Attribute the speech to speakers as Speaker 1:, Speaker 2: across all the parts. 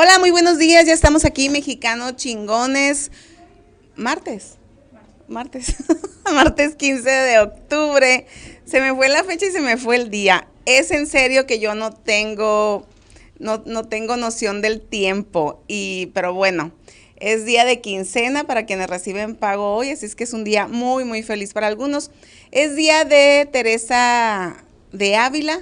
Speaker 1: Hola, muy buenos días. Ya estamos aquí, Mexicano Chingones. Martes. Martes. Martes 15 de octubre. Se me fue la fecha y se me fue el día. Es en serio que yo no tengo noción del tiempo. Pero bueno, es día de quincena para quienes reciben pago hoy, así es que es un día muy, muy feliz para algunos. Es día de Teresa de Ávila.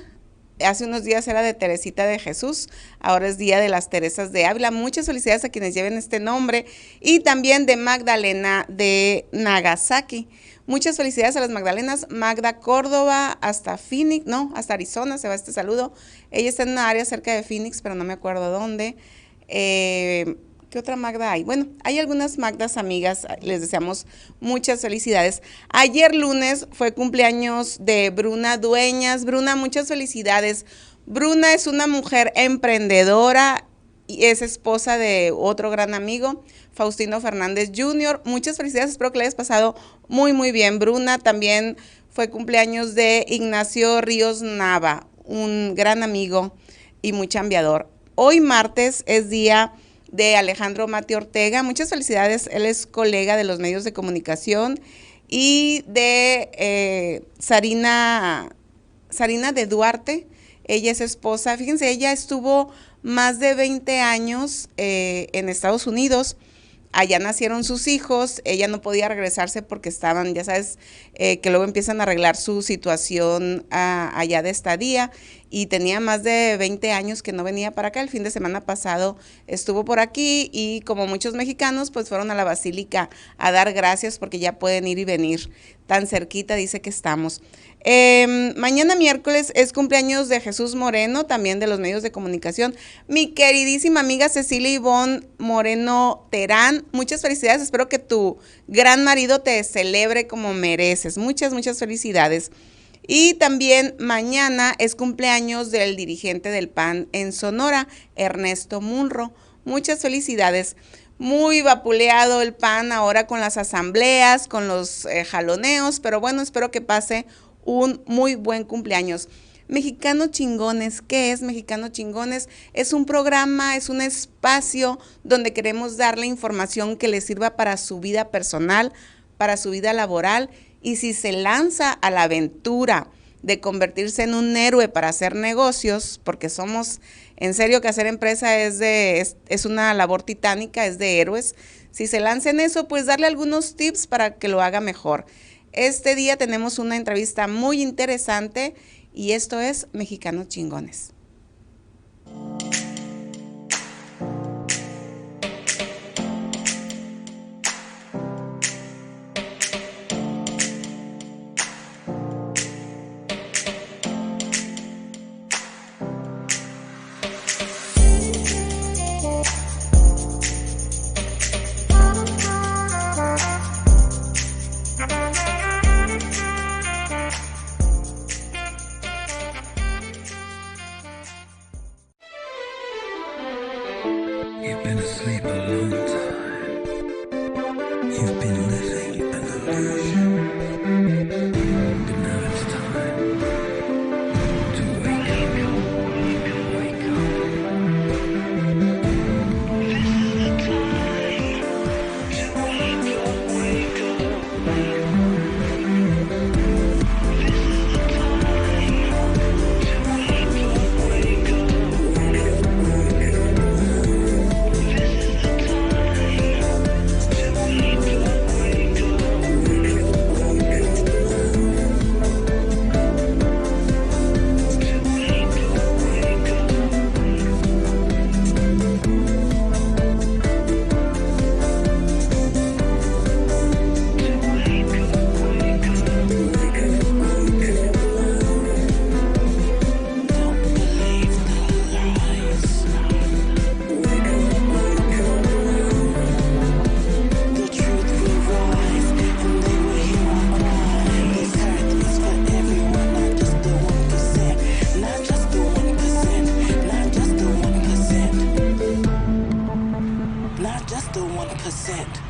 Speaker 1: Hace unos días era de Teresita de Jesús, ahora es día de las Teresas de Ávila. Muchas felicidades a quienes lleven este nombre y también de Magdalena de Nagasaki. Muchas felicidades a las Magdalenas, Magda Córdoba, hasta Phoenix, no, hasta Arizona se va este saludo. Ella está en una área cerca de Phoenix, pero no me acuerdo dónde. ¿Qué otra Magda hay? Bueno, hay algunas Magdas amigas, les deseamos muchas felicidades. Ayer lunes fue cumpleaños de Bruna Dueñas. Bruna, muchas felicidades. Bruna es una mujer emprendedora y es esposa de otro gran amigo, Faustino Fernández Jr. Muchas felicidades, espero que le hayas pasado muy, muy bien. Bruna, también fue cumpleaños de Ignacio Ríos Nava, un gran amigo y muy chambeador. Hoy martes es día de Alejandro Mati Ortega. Muchas felicidades, él es colega de los medios de comunicación. Y de Sarina de Duarte, ella es esposa. Fíjense, ella estuvo más de 20 años en Estados Unidos. Allá nacieron sus hijos, ella no podía regresarse porque estaban, ya sabes, que luego empiezan a arreglar su situación allá de estadía, y tenía más de 20 años que no venía para acá. El fin de semana pasado estuvo por aquí y, como muchos mexicanos, pues fueron a la basílica a dar gracias porque ya pueden ir y venir. Tan cerquita dice que estamos. Mañana miércoles es cumpleaños de Jesús Moreno, también de los medios de comunicación. Mi queridísima amiga Cecilia Ivonne Moreno Terán, muchas felicidades. Espero que tu gran marido te celebre como mereces. Muchas, muchas felicidades. Y también mañana es cumpleaños del dirigente del PAN en Sonora, Ernesto Munro. Muchas felicidades. Muy vapuleado el PAN ahora con las asambleas, con los jaloneos, pero bueno, espero que pase un muy buen cumpleaños. Mexicano Chingones, ¿qué es Mexicano Chingones? Es un programa, es un espacio donde queremos darle información que le sirva para su vida personal, para su vida laboral, y si se lanza a la aventura de convertirse en un héroe para hacer negocios, porque somos, en serio que hacer empresa es una labor titánica, es de héroes. Si se lanza en eso, pues darle algunos tips para que lo haga mejor. Este día tenemos una entrevista muy interesante y esto es Mexicanos Chingones.
Speaker 2: You've been asleep a long time. You've been living an illusion. But now it's time to wake up. Wake up. This is the time to wake up, wake up. This is the time to wake up, wake up. Just the 1%.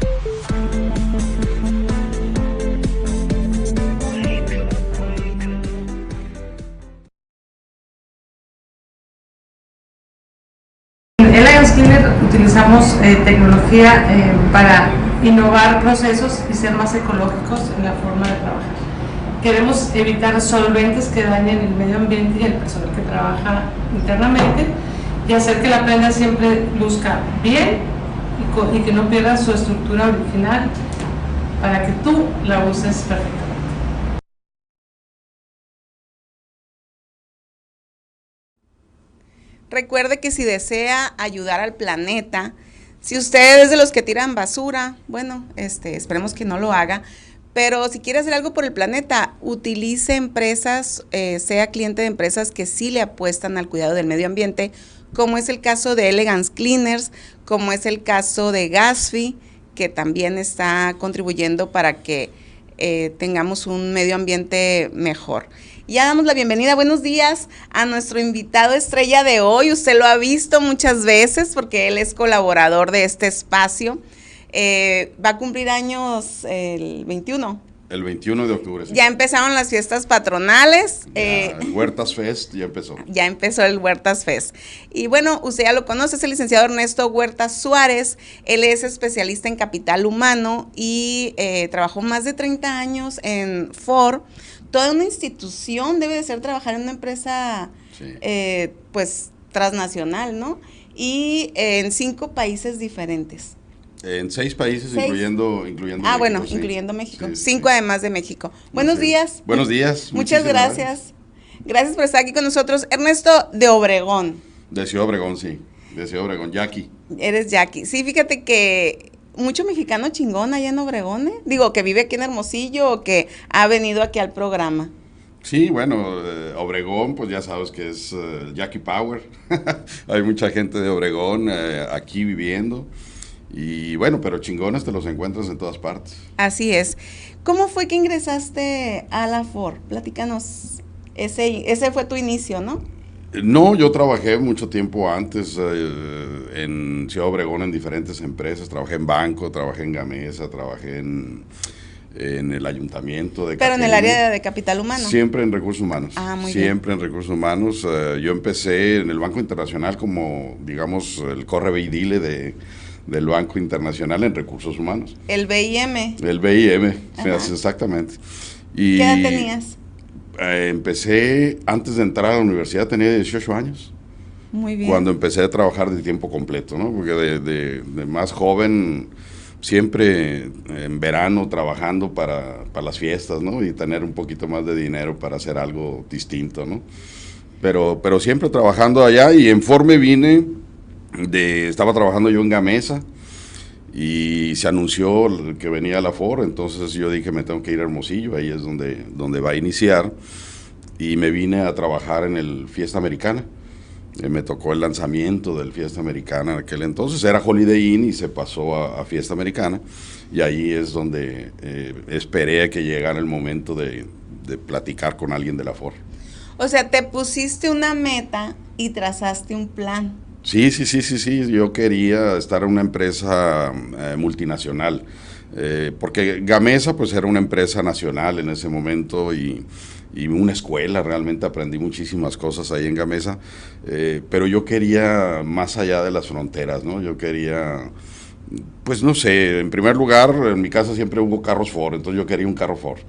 Speaker 3: En Elegance Cleaner utilizamos tecnología para innovar procesos y ser más ecológicos en la forma de trabajar. Queremos evitar solventes que dañen el medio ambiente y el personal que trabaja internamente y hacer que la prenda siempre luzca bien y que no pierda su estructura original para que tú la uses perfectamente.
Speaker 1: Recuerde que si desea ayudar al planeta, si usted es de los que tiran basura, bueno, esperemos que no lo haga, pero si quiere hacer algo por el planeta, utilice empresas, sea cliente de empresas que sí le apuestan al cuidado del medio ambiente, como es el caso de Elegance Cleaners, como es el caso de Gasfi, que también está contribuyendo para que tengamos un medio ambiente mejor. Ya damos la bienvenida, buenos días, a nuestro invitado estrella de hoy. Usted lo ha visto muchas veces porque él es colaborador de este espacio. Va a cumplir años el 21.
Speaker 4: El 21 de octubre. Sí.
Speaker 1: Ya empezaron las fiestas patronales.
Speaker 4: El Huertas Fest ya empezó.
Speaker 1: Ya empezó el Huertas Fest. Y bueno, usted ya lo conoce, es el licenciado Ernesto Huertas Suárez. Él es especialista en capital humano y trabajó más de 30 años en Ford. Toda una institución debe de ser trabajar en una empresa, sí, pues, transnacional, ¿no? Y en 5 países diferentes.
Speaker 4: En 6 países, 6. incluyendo México.
Speaker 1: Bueno,
Speaker 4: sí.
Speaker 1: Incluyendo México.
Speaker 4: Sí,
Speaker 1: 5
Speaker 4: sí.
Speaker 1: Además de México. Buenos días.
Speaker 4: Buenos días.
Speaker 1: Muchas gracias. Gracias por estar aquí con nosotros. Ernesto, de Obregón.
Speaker 4: De Ciudad Obregón, sí. De Ciudad Obregón, Jackie.
Speaker 1: Eres Jackie. Sí, fíjate que mucho mexicano chingón allá en Obregón, ¿eh? Digo, que vive aquí en Hermosillo o que ha venido aquí al programa.
Speaker 4: Sí, bueno, Obregón, pues ya sabes que es Jackie Power. Hay mucha gente de Obregón aquí viviendo. Y bueno, pero chingones te los encuentras en todas partes.
Speaker 1: Así es. ¿Cómo fue que ingresaste a la Ford? Platícanos. Ese fue tu inicio, ¿no?
Speaker 4: No, yo trabajé mucho tiempo antes en Ciudad Obregón en diferentes empresas. Trabajé en banco, trabajé en Gamesa, trabajé en el ayuntamiento de
Speaker 1: Pero en el área de capital humano.
Speaker 4: Siempre en recursos humanos.
Speaker 1: Muy
Speaker 4: siempre
Speaker 1: bien.
Speaker 4: En recursos humanos. Yo empecé en el Banco Internacional como, digamos, el corre y dile del Banco Internacional en recursos humanos.
Speaker 1: El BIM.
Speaker 4: El BIM, exactamente.
Speaker 1: ¿Qué edad tenías?
Speaker 4: Empecé, antes de entrar a la universidad, tenía 18 años.
Speaker 1: Muy bien.
Speaker 4: Cuando empecé a trabajar de tiempo completo, ¿no? Porque de más joven, siempre en verano trabajando para las fiestas, ¿no? Y tener un poquito más de dinero para hacer algo distinto, ¿no? Pero siempre trabajando allá, y en Ford me vine, estaba trabajando yo en Gamesa y se anunció que venía la Ford, entonces yo dije me tengo que ir a Hermosillo, ahí es donde va a iniciar, y me vine a trabajar en el Fiesta Americana. Me tocó el lanzamiento del Fiesta Americana en aquel entonces, era Holiday Inn y se pasó a Fiesta Americana, y ahí es donde esperé a que llegara el momento de platicar con alguien de la Ford.
Speaker 1: O sea, te pusiste una meta y trazaste un plan.
Speaker 4: Sí, yo quería estar en una empresa multinacional, porque Gamesa pues era una empresa nacional en ese momento y una escuela, realmente aprendí muchísimas cosas ahí en Gamesa, pero yo quería más allá de las fronteras, ¿no? Yo quería, pues no sé, en primer lugar, en mi casa siempre hubo carros Ford, entonces yo quería un carro Ford,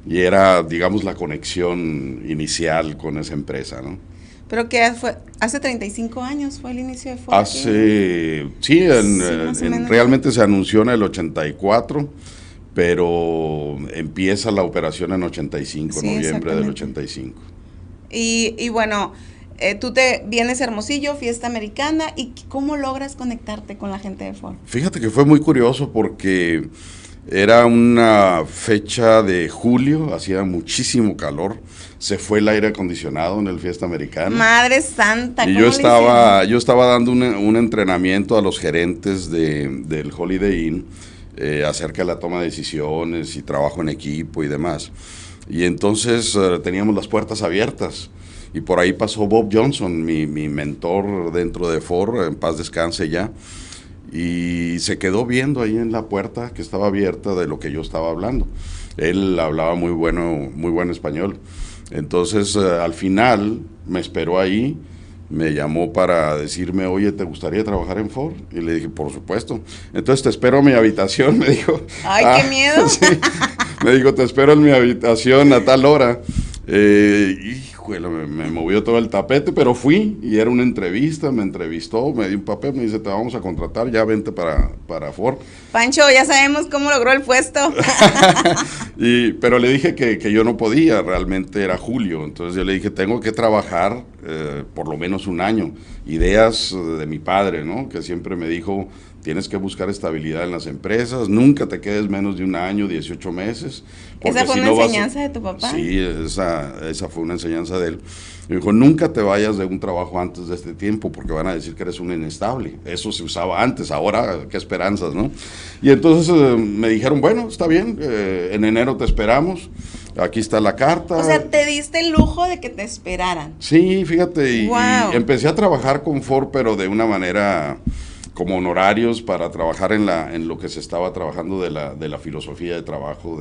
Speaker 4: y era, digamos, la conexión inicial con esa empresa, ¿no?
Speaker 1: ¿Pero qué fue? ¿Hace 35 años fue el inicio de Ford?
Speaker 4: Realmente se anunció en el 84, pero empieza la operación en 85, sí, noviembre del 85.
Speaker 1: Y bueno, tú te vienes a Hermosillo, Fiesta Americana, ¿y cómo logras conectarte con la gente de Ford?
Speaker 4: Fíjate que fue muy curioso porque era una fecha de julio, hacía muchísimo calor, se fue el aire acondicionado en el Fiesta Americana.
Speaker 1: Madre Santa,
Speaker 4: y yo estaba dando un entrenamiento a los gerentes del Holiday Inn acerca de la toma de decisiones y trabajo en equipo y demás. Y entonces teníamos las puertas abiertas. Y por ahí pasó Bob Johnson, mi mentor dentro de Ford, en paz descanse ya. Y se quedó viendo ahí en la puerta que estaba abierta de lo que yo estaba hablando. Él hablaba muy buen español. Entonces, al final, me esperó ahí me llamó para decirme, oye, ¿te gustaría trabajar en Ford? Y le dije, por supuesto. Entonces te espero en mi habitación, me dijo.
Speaker 1: Ay, qué miedo.
Speaker 4: Sí, me dijo, te espero en mi habitación a tal hora. Híjole, me movió todo el tapete, pero fui y era una entrevista, me entrevistó, me dio un papel, me dice, te vamos a contratar, ya vente para Ford.
Speaker 1: Pancho, ya sabemos cómo logró el puesto.
Speaker 4: Pero le dije que yo no podía, realmente era julio, entonces yo le dije, tengo que trabajar por lo menos un año. Ideas de mi padre, ¿no? Que siempre me dijo, tienes que buscar estabilidad en las empresas, nunca te quedes menos de un año, 18 meses.
Speaker 1: ¿Esa fue
Speaker 4: si
Speaker 1: una
Speaker 4: no
Speaker 1: enseñanza de tu papá?
Speaker 4: Sí, esa fue una enseñanza de él. Me dijo, nunca te vayas de un trabajo antes de este tiempo porque van a decir que eres un inestable. Eso se usaba antes, ahora qué esperanzas, ¿no? Y entonces me dijeron, bueno, está bien, en enero te esperamos, aquí está la carta.
Speaker 1: O sea, te diste el lujo de que te esperaran.
Speaker 4: Sí, fíjate, y
Speaker 1: Wow.
Speaker 4: empecé a trabajar con Ford, pero de una manera como honorarios para trabajar en lo que se estaba trabajando de la filosofía de trabajo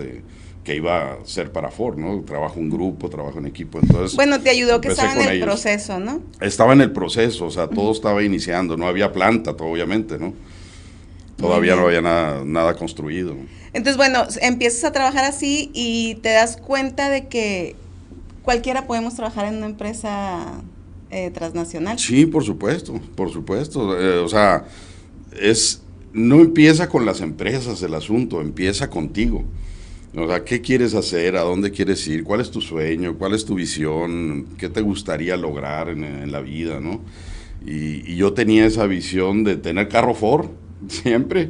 Speaker 4: que iba a ser para Ford, ¿no? Trabajo en grupo, trabajo en equipo, entonces...
Speaker 1: Bueno, te ayudó que
Speaker 4: empecé
Speaker 1: estaba en
Speaker 4: con
Speaker 1: el
Speaker 4: ellos.
Speaker 1: proceso, ¿no?
Speaker 4: Estaba en el proceso, o sea, todo estaba iniciando, no había planta, obviamente, ¿no? Todavía no había nada construido.
Speaker 1: Entonces, bueno, empiezas a trabajar así y te das cuenta de que cualquiera podemos trabajar en una empresa transnacional.
Speaker 4: Sí, por supuesto, por supuesto. O sea, no empieza con las empresas el asunto, empieza contigo. O sea, ¿qué quieres hacer? ¿A dónde quieres ir? ¿Cuál es tu sueño? ¿Cuál es tu visión? ¿Qué te gustaría lograr en la vida, no? Y yo tenía esa visión de tener carro Ford, siempre,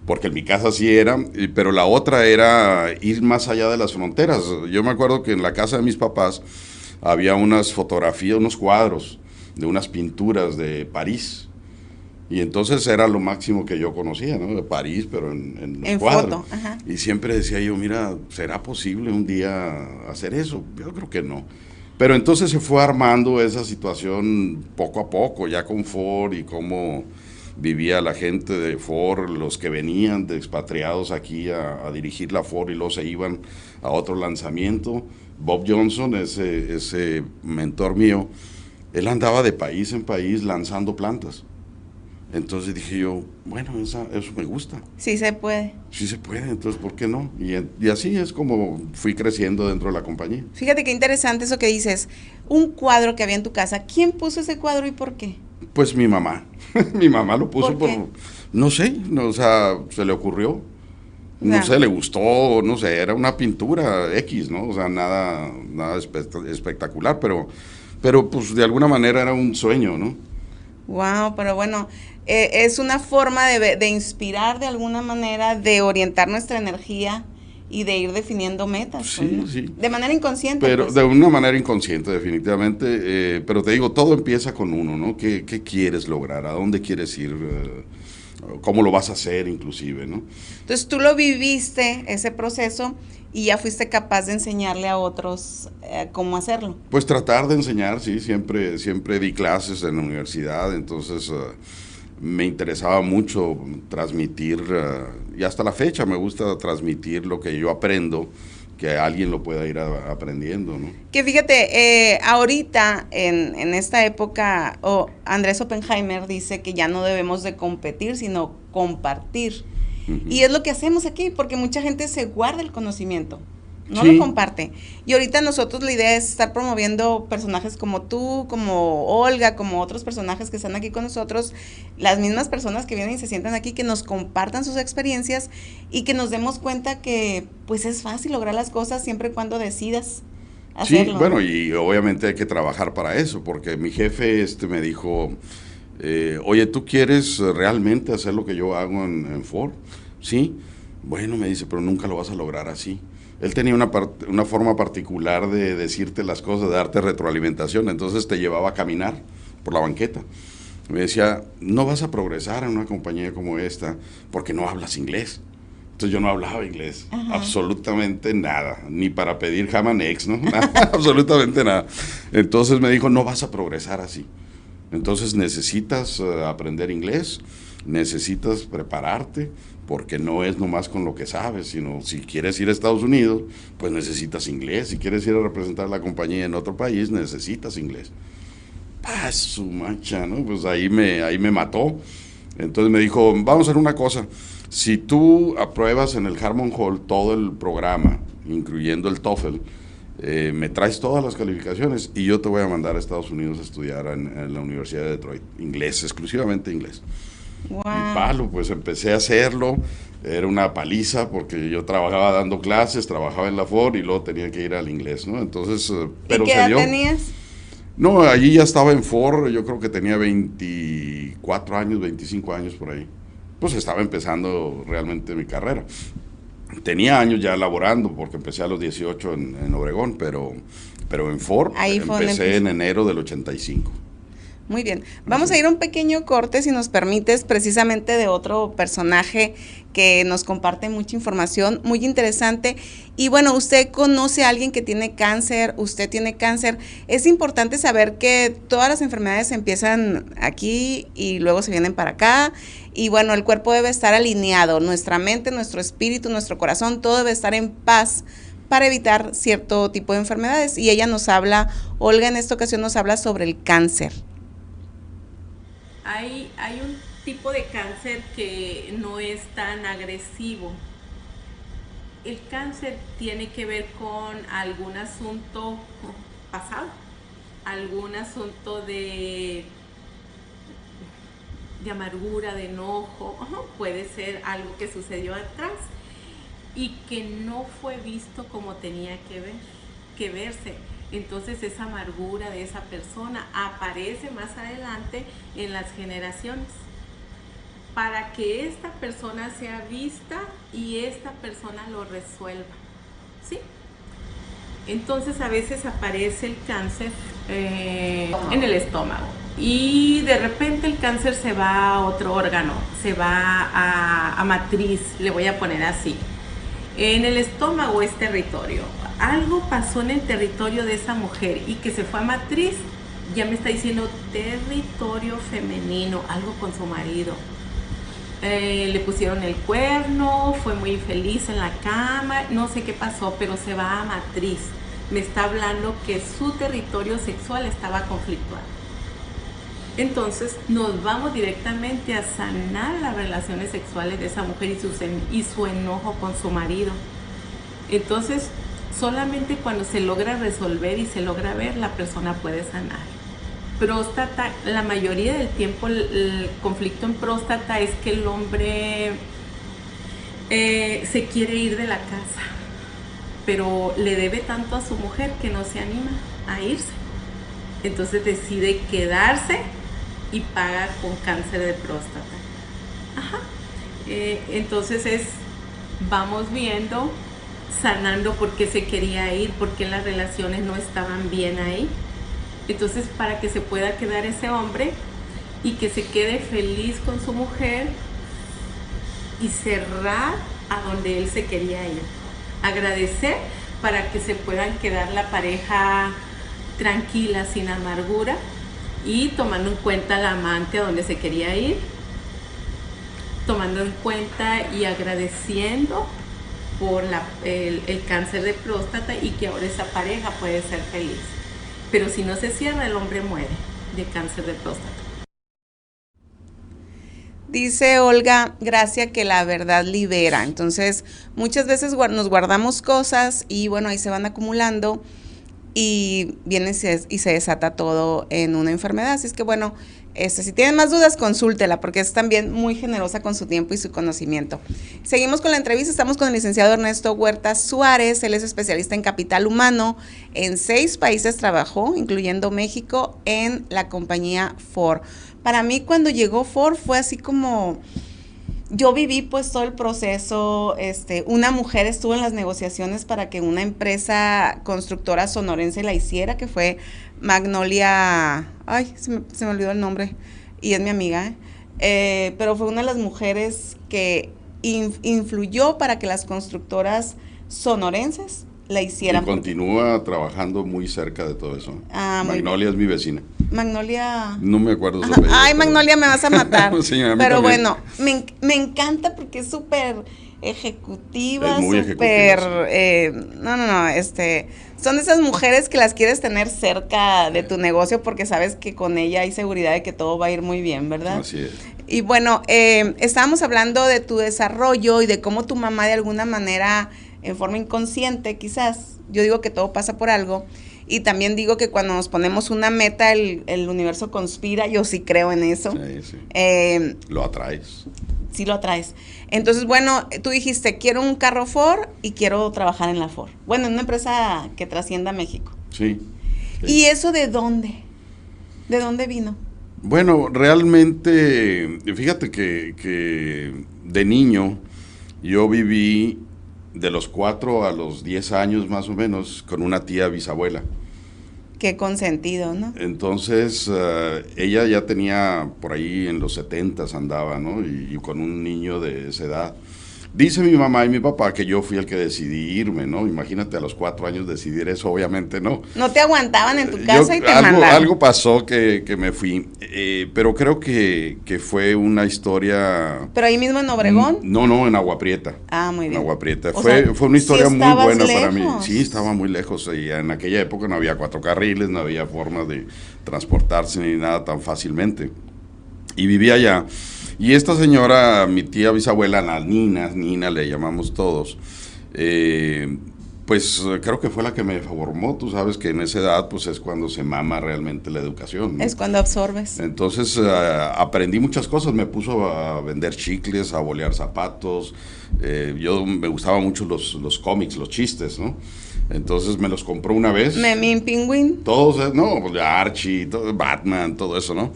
Speaker 4: porque en mi casa sí era, pero la otra era ir más allá de las fronteras. Yo me acuerdo que en la casa de mis papás había unas fotografías, unos cuadros de unas pinturas de París. Y entonces era lo máximo que yo conocía, ¿no? De París, pero en los cuadros.
Speaker 1: Foto, ajá.
Speaker 4: Y siempre decía yo, mira, ¿será posible un día hacer eso? Yo creo que no. Pero entonces se fue armando esa situación poco a poco, ya con Ford y cómo vivía la gente de Ford, los que venían de expatriados aquí a dirigir la Ford y luego se iban a otro lanzamiento. Bob Johnson, ese mentor mío, él andaba de país en país lanzando plantas. Entonces dije yo, bueno, eso me gusta.
Speaker 1: Sí se puede.
Speaker 4: Sí se puede, entonces ¿por qué no? Y así es como fui creciendo dentro de la compañía.
Speaker 1: Fíjate qué interesante eso que dices. Un cuadro que había en tu casa, ¿quién puso ese cuadro y por qué?
Speaker 4: Pues mi mamá. Mi mamá lo puso
Speaker 1: ¿Por qué?
Speaker 4: no sé, no, o sea, se le ocurrió. No
Speaker 1: Ya.
Speaker 4: sé, le gustó, no sé, era una pintura X, ¿no? O sea, nada espectacular, pero pues de alguna manera era un sueño, ¿no?
Speaker 1: Wow, pero bueno, es una forma de inspirar de alguna manera, de orientar nuestra energía y de ir definiendo metas.
Speaker 4: Sí,
Speaker 1: pues, ¿no?
Speaker 4: sí.
Speaker 1: De manera inconsciente.
Speaker 4: Pero
Speaker 1: pues.
Speaker 4: de una manera inconsciente, definitivamente. Pero te digo, todo empieza con uno, ¿no? ¿Qué quieres lograr? ¿A dónde quieres ir? ¿Cómo lo vas a hacer, inclusive, no?
Speaker 1: Entonces tú lo viviste, ese proceso, y ya fuiste capaz de enseñarle a otros cómo hacerlo.
Speaker 4: Pues tratar de enseñar, sí, siempre di clases en la universidad, entonces me interesaba mucho transmitir, y hasta la fecha me gusta transmitir lo que yo aprendo, que alguien lo pueda ir aprendiendo, ¿no?
Speaker 1: Que fíjate, ahorita en esta época, Andrés Oppenheimer dice que ya no debemos de competir, sino compartir. Y es lo que hacemos aquí, porque mucha gente se guarda el conocimiento, no
Speaker 4: Sí.
Speaker 1: lo comparte. Y ahorita nosotros la idea es estar promoviendo personajes como tú, como Olga, como otros personajes que están aquí con nosotros, las mismas personas que vienen y se sientan aquí, que nos compartan sus experiencias y que nos demos cuenta que pues es fácil lograr las cosas siempre y cuando decidas hacerlo.
Speaker 4: Sí, bueno, y obviamente hay que trabajar para eso, porque mi jefe me dijo, oye, ¿tú quieres realmente hacer lo que yo hago en Ford? Sí. Bueno, me dice, pero nunca lo vas a lograr así. Él tenía una forma particular de decirte las cosas, de darte retroalimentación, entonces te llevaba a caminar por la banqueta. Me decía, no vas a progresar en una compañía como esta porque no hablas inglés. Entonces yo no hablaba inglés, absolutamente nada, ni para pedir ham and eggs, ¿no? Nada, absolutamente nada. Entonces me dijo, no vas a progresar así. Entonces necesitas aprender inglés, necesitas prepararte, porque no es nomás con lo que sabes, sino si quieres ir a Estados Unidos, pues necesitas inglés. Si quieres ir a representar la compañía en otro país, necesitas inglés. Su mancha, ¿no? Pues ahí me mató. Entonces me dijo, vamos a hacer una cosa. Si tú apruebas en el Harmon Hall todo el programa, incluyendo el TOEFL, me traes todas las calificaciones y yo te voy a mandar a Estados Unidos a estudiar en la Universidad de Detroit. Inglés, exclusivamente inglés.
Speaker 1: Wow.
Speaker 4: Y palo, pues empecé a hacerlo. Era una paliza porque yo trabajaba dando clases, trabajaba en la Ford y luego tenía que ir al inglés, ¿no? Entonces, pero
Speaker 1: ¿Y qué
Speaker 4: se
Speaker 1: edad
Speaker 4: dio.
Speaker 1: tenías?
Speaker 4: No, allí ya estaba en Ford, yo creo que tenía 24 años, 25 años por ahí. Pues estaba empezando realmente mi carrera. Tenía años ya laborando porque empecé a los 18 en Obregón, pero en Ford
Speaker 1: Ahí fue donde
Speaker 4: empecé en
Speaker 1: empezó.
Speaker 4: enero del 85.
Speaker 1: Muy bien, vamos a ir a un pequeño corte, si nos permites, precisamente de otro personaje que nos comparte mucha información, muy interesante. Y bueno, usted conoce a alguien que tiene cáncer, usted tiene cáncer. Es importante saber que todas las enfermedades empiezan aquí y luego se vienen para acá. Y bueno, el cuerpo debe estar alineado, nuestra mente, nuestro espíritu, nuestro corazón, todo debe estar en paz para evitar cierto tipo de enfermedades. Y ella nos habla, Olga en esta ocasión nos habla sobre el cáncer.
Speaker 5: Hay un tipo de cáncer que no es tan agresivo. El cáncer tiene que ver con algún asunto pasado, algún asunto de amargura, de enojo, puede ser algo que sucedió atrás y que no fue visto como tenía que verse. Entonces esa amargura de esa persona aparece más adelante en las generaciones para que esta persona sea vista y esta persona lo resuelva, ¿sí? Entonces a veces aparece el cáncer en el estómago y de repente el cáncer se va a otro órgano, se va a matriz, le voy a poner así. En el estómago es territorio. Algo pasó en el territorio de esa mujer y que se fue a matriz, ya me está diciendo territorio femenino, algo con su marido. Le pusieron el cuerno, fue muy infeliz en la cama, no sé qué pasó, pero se va a matriz. Me está hablando que su territorio sexual estaba conflictuado. Entonces nos vamos directamente a sanar las relaciones sexuales de esa mujer y su enojo con su marido. Entonces solamente cuando se logra resolver y se logra ver, la persona puede sanar. Próstata, la mayoría del tiempo el conflicto en próstata es que el hombre se quiere ir de la casa, pero le debe tanto a su mujer que no se anima a irse. Entonces decide quedarse y paga con cáncer de próstata. Entonces vamos viendo, sanando por qué se quería ir, por qué las relaciones no estaban bien ahí. Entonces para que se pueda quedar ese hombre y que se quede feliz con su mujer y cerrar a donde él se quería ir. Agradecer para que se puedan quedar la pareja tranquila, sin amargura y tomando en cuenta al amante a donde se quería ir, tomando en cuenta y agradeciendo por el cáncer de próstata y que ahora esa pareja puede ser feliz. Pero si no se cierra, el hombre muere de cáncer de próstata.
Speaker 1: Dice Olga Gracia que la verdad libera. Entonces, muchas veces nos guardamos cosas y bueno, ahí se van acumulando y viene y se desata todo en una enfermedad. Así es que bueno, si tienen más dudas, consúltela porque es también muy generosa con su tiempo y su conocimiento. Seguimos con la entrevista, estamos con el licenciado Ernesto Huerta Suárez, él es especialista en capital humano, en 6 países trabajó, incluyendo México, en la compañía Ford. Para mí cuando llegó Ford fue así como, yo viví pues todo el proceso, una mujer estuvo en las negociaciones para que una empresa constructora sonorense la hiciera, que fue Magnolia, se me olvidó el nombre, y es mi amiga, pero fue una de las mujeres que influyó para que las constructoras sonorenses la hicieran.
Speaker 4: Y continúa trabajando muy cerca de todo eso. Magnolia es mi vecina.
Speaker 1: Magnolia.
Speaker 4: No me acuerdo su apellido.
Speaker 1: Ay, Magnolia, me vas a matar.
Speaker 4: Sí, a mí
Speaker 1: pero
Speaker 4: también.
Speaker 1: bueno, me encanta porque es súper ejecutiva,
Speaker 4: Es muy
Speaker 1: súper,
Speaker 4: ejecutiva,
Speaker 1: son de esas mujeres que las quieres tener cerca de tu negocio porque sabes que con ella hay seguridad de que todo va a ir muy bien, ¿verdad?
Speaker 4: Así es.
Speaker 1: Y bueno, estábamos hablando de tu desarrollo y de cómo tu mamá de alguna manera, en forma inconsciente quizás, yo digo que todo pasa por algo, y también digo que cuando nos ponemos una meta, el universo conspira, yo sí creo en eso.
Speaker 4: Sí, sí. Lo atraes.
Speaker 1: Sí lo atraes. Entonces, bueno, tú dijiste, quiero un carro Ford y quiero trabajar en la Ford. Bueno, en una empresa que trascienda a México.
Speaker 4: Sí.
Speaker 1: ¿Y eso de dónde? ¿De dónde vino?
Speaker 4: Bueno, realmente, fíjate que de niño yo viví de los 4 a los 10 años más o menos con una tía bisabuela.
Speaker 1: Qué consentido, ¿no?
Speaker 4: Entonces, ella ya tenía por ahí en los 70s andaba, ¿no? Y con un niño de esa edad. Dice mi mamá y mi papá que yo fui el que decidí irme, ¿no? Imagínate a los 4 años decidir eso, obviamente no.
Speaker 1: No te aguantaban en tu casa y te mandaron.
Speaker 4: Algo pasó que me fui, pero creo que fue una historia...
Speaker 1: ¿Pero ahí mismo en Obregón?
Speaker 4: No, en Agua Prieta.
Speaker 1: Ah, muy bien.
Speaker 4: En Agua Prieta.
Speaker 1: O
Speaker 4: Fue
Speaker 1: sea,
Speaker 4: una historia
Speaker 1: sí
Speaker 4: muy buena
Speaker 1: estabas
Speaker 4: para mí.
Speaker 1: lejos.
Speaker 4: Sí, estaba muy lejos. Y en aquella época no había 4 carriles, no había forma de transportarse ni nada tan fácilmente. Y vivía allá. Y esta señora, mi tía bisabuela, la Nina le llamamos todos, pues creo que fue la que me formó. Tú sabes que en esa edad pues es cuando se mama realmente la educación, ¿no?
Speaker 1: Es cuando absorbes.
Speaker 4: Entonces aprendí muchas cosas, me puso a vender chicles, a bolear zapatos, yo me gustaban mucho los cómics, los chistes, ¿no? Entonces me los compró una vez.
Speaker 1: Memín Pingüín.
Speaker 4: Todos, no, pues, Archie, todo, Batman, todo eso, ¿no?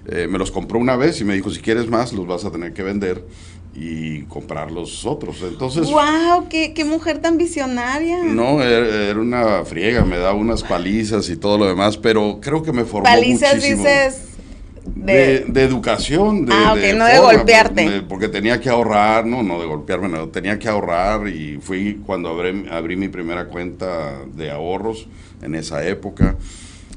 Speaker 4: Me los compró una vez y me dijo, si quieres más, los vas a tener que vender y comprar los otros. Entonces...
Speaker 1: ¡Wow! ¡Qué mujer tan visionaria!
Speaker 4: No, era una friega, me daba unas palizas y todo lo demás, pero creo que me formó
Speaker 1: Palizas
Speaker 4: muchísimo.
Speaker 1: dices...
Speaker 4: De educación,
Speaker 1: no de golpearte.
Speaker 4: Porque tenía que ahorrar, no de golpearme, no, tenía que ahorrar y fui cuando abrí mi primera cuenta de ahorros en esa época.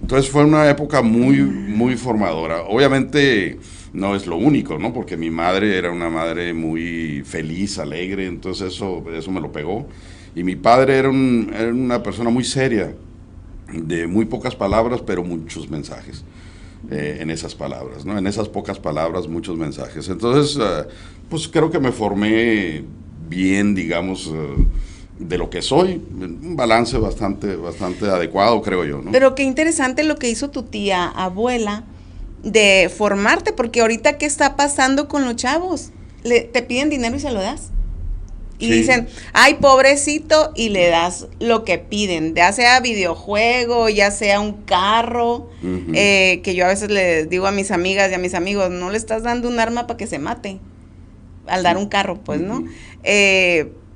Speaker 4: Entonces fue una época muy formadora. Obviamente no es lo único, ¿no? Porque mi madre era una madre muy feliz, alegre, entonces eso me lo pegó. Y mi padre era una persona muy seria, de muy pocas palabras, pero muchos mensajes. En esas palabras, ¿no? En esas pocas palabras, muchos mensajes. Entonces, pues creo que me formé bien, digamos, de lo que soy, un balance bastante adecuado, creo yo, ¿no?
Speaker 1: Pero qué interesante lo que hizo tu tía abuela de formarte, porque ahorita ¿qué está pasando con los chavos? Te piden dinero y se lo das. Y
Speaker 4: Sí.
Speaker 1: dicen, ay, pobrecito, y le das lo que piden, ya sea videojuego, ya sea un carro,
Speaker 4: Ujú.
Speaker 1: que yo a veces le digo a mis amigas y a mis amigos, no le estás dando un arma para que se mate, al dar un carro, pues, ¿no?
Speaker 4: Ujú.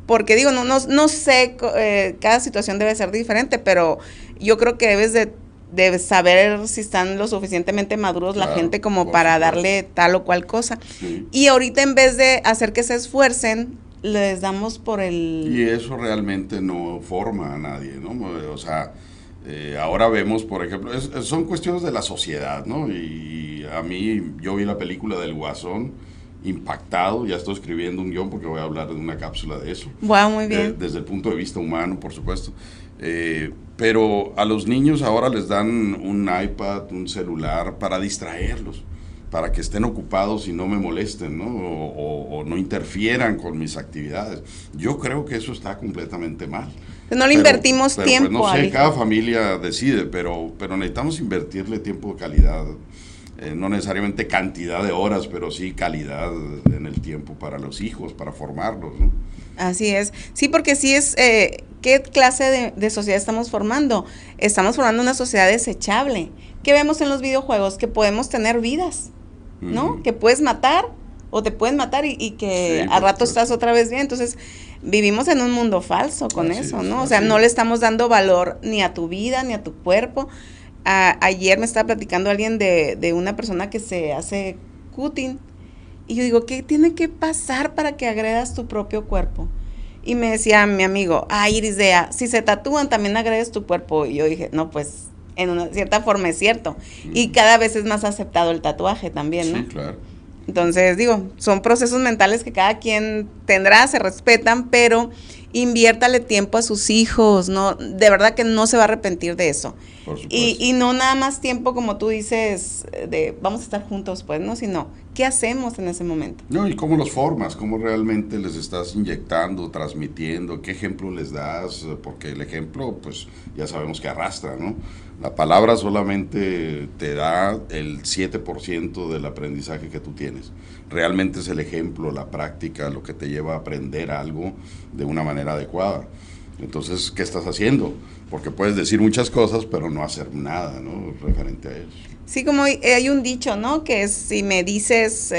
Speaker 1: Porque digo, no sé, cada situación debe ser diferente, pero yo creo que debes de saber si están lo suficientemente maduros la
Speaker 4: Claro,
Speaker 1: gente como
Speaker 4: por
Speaker 1: para
Speaker 4: supuesto.
Speaker 1: darle tal o cual cosa.
Speaker 4: Sí.
Speaker 1: Y ahorita en vez de hacer que se esfuercen, les damos por
Speaker 4: Y
Speaker 1: el...
Speaker 4: eso realmente no forma a nadie, ¿no? O sea, ahora vemos, por ejemplo, son cuestiones de la sociedad, ¿no? Y a mí, yo vi la película del Guasón, impactado, ya estoy escribiendo un guión porque voy a hablar de una cápsula de eso.
Speaker 1: Wow, muy bien.
Speaker 4: Desde el punto de vista humano, por supuesto. Pero a los niños ahora les dan un iPad, un celular para distraerlos, para que estén ocupados y no me molesten, ¿no? O no interfieran con mis actividades. Yo creo que eso está completamente mal.
Speaker 1: No le invertimos tiempo.
Speaker 4: Pues no sé,
Speaker 1: al hijo.
Speaker 4: cada familia decide, pero necesitamos invertirle tiempo de calidad. No necesariamente cantidad de horas, pero sí calidad en el tiempo para los hijos, para formarlos, ¿no?
Speaker 1: Así es. Sí, porque sí es, ¿qué clase de sociedad estamos formando? Estamos formando una sociedad desechable. ¿Qué vemos en los videojuegos? Que podemos tener vidas, ¿no?
Speaker 4: Ujú.
Speaker 1: Que puedes matar o te pueden matar y que
Speaker 4: Sí,
Speaker 1: al rato
Speaker 4: por supuesto.
Speaker 1: estás otra vez bien. Entonces, vivimos en un mundo falso con
Speaker 4: Así
Speaker 1: eso,
Speaker 4: es,
Speaker 1: ¿no? O sea,
Speaker 4: así
Speaker 1: no
Speaker 4: es.
Speaker 1: le estamos dando valor ni a tu vida, ni a tu cuerpo. Ayer me estaba platicando alguien de una persona que se hace cutting. Y yo digo, ¿qué tiene que pasar para que agredas tu propio cuerpo? Y me decía mi amigo, Irisdea, si se tatúan también agredes tu cuerpo. Y yo dije, no, pues en una cierta forma es cierto. Y cada vez es más aceptado el tatuaje también, ¿no?
Speaker 4: Sí, claro.
Speaker 1: Entonces, digo, son procesos mentales que cada quien tendrá, se respetan, pero inviértale tiempo a sus hijos, no, de verdad que no se va a arrepentir de eso.
Speaker 4: Por supuesto.
Speaker 1: Y no nada más tiempo, como tú dices, de vamos a estar juntos, pues, ¿no? Sino, ¿qué hacemos en ese momento?
Speaker 4: No, y cómo los formas, cómo realmente les estás inyectando, transmitiendo, qué ejemplo les das, porque el ejemplo, pues ya sabemos que arrastra, ¿no? La palabra solamente te da el 7% del aprendizaje que tú tienes. Realmente es el ejemplo, la práctica, lo que te lleva a aprender algo de una manera adecuada. Entonces, ¿qué estás haciendo? Porque puedes decir muchas cosas, pero no hacer nada, ¿no? Referente a eso.
Speaker 1: Sí, como hay un dicho, ¿no? Que es, si me dices,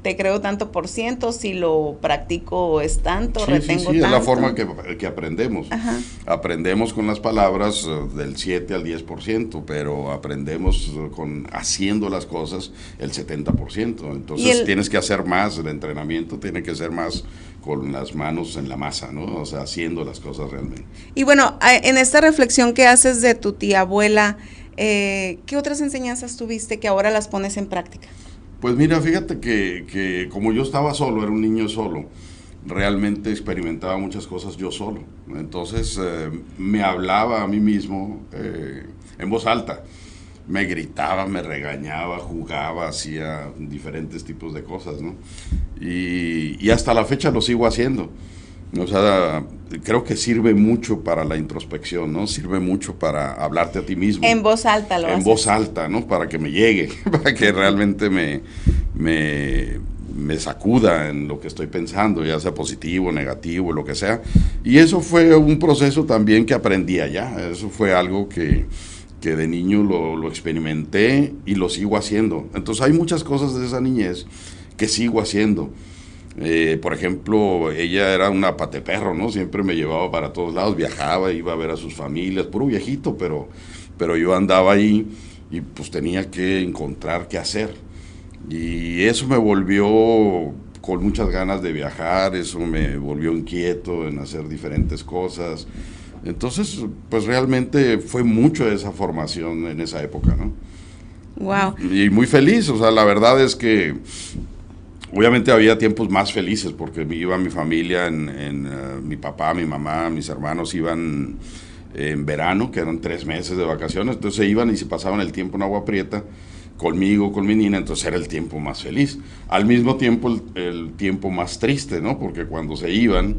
Speaker 1: te creo tanto por ciento, si lo practico es tanto, retengo tanto.
Speaker 4: Es la forma que aprendemos.
Speaker 1: Ajá.
Speaker 4: Aprendemos con las palabras del 7 al 10%, pero aprendemos haciendo las cosas el 70%. Entonces tienes que hacer más, el entrenamiento tiene que ser más con las manos en la masa, ¿no? O sea, haciendo las cosas realmente.
Speaker 1: Y bueno, en esta reflexión que haces de tu tía abuela, ¿qué otras enseñanzas tuviste que ahora las pones en práctica?
Speaker 4: Pues mira, fíjate que como yo estaba solo, era un niño solo, realmente experimentaba muchas cosas yo solo. Entonces me hablaba a mí mismo en voz alta. Me gritaba, me regañaba, jugaba, hacía diferentes tipos de cosas, ¿no? Y hasta la fecha lo sigo haciendo. O sea, creo que sirve mucho para la introspección, ¿no? Sirve mucho para hablarte a ti mismo.
Speaker 1: En voz alta lo haces.
Speaker 4: En voz alta, ¿no? Para que me llegue, para que realmente me sacuda en lo que estoy pensando, ya sea positivo, negativo, lo que sea. Y eso fue un proceso también que aprendí allá. Eso fue algo que de niño lo experimenté y lo sigo haciendo. Entonces hay muchas cosas de esa niñez que sigo haciendo. Por ejemplo, ella era una pateperro, ¿no? Siempre me llevaba para todos lados, viajaba, iba a ver a sus familias, puro viejito, pero yo andaba ahí y pues tenía que encontrar qué hacer. Y eso me volvió con muchas ganas de viajar, eso me volvió inquieto en hacer diferentes cosas. Entonces, pues realmente fue mucho de esa formación en esa época, ¿no?
Speaker 1: Wow.
Speaker 4: Y muy feliz, o sea, la verdad es que obviamente había tiempos más felices porque iba mi familia, mi papá, mi mamá, mis hermanos iban en verano, que eran 3 meses de vacaciones, entonces se iban y se pasaban el tiempo en Agua Prieta conmigo, con mi niña, entonces era el tiempo más feliz. Al mismo tiempo el tiempo más triste, ¿no? Porque cuando se iban,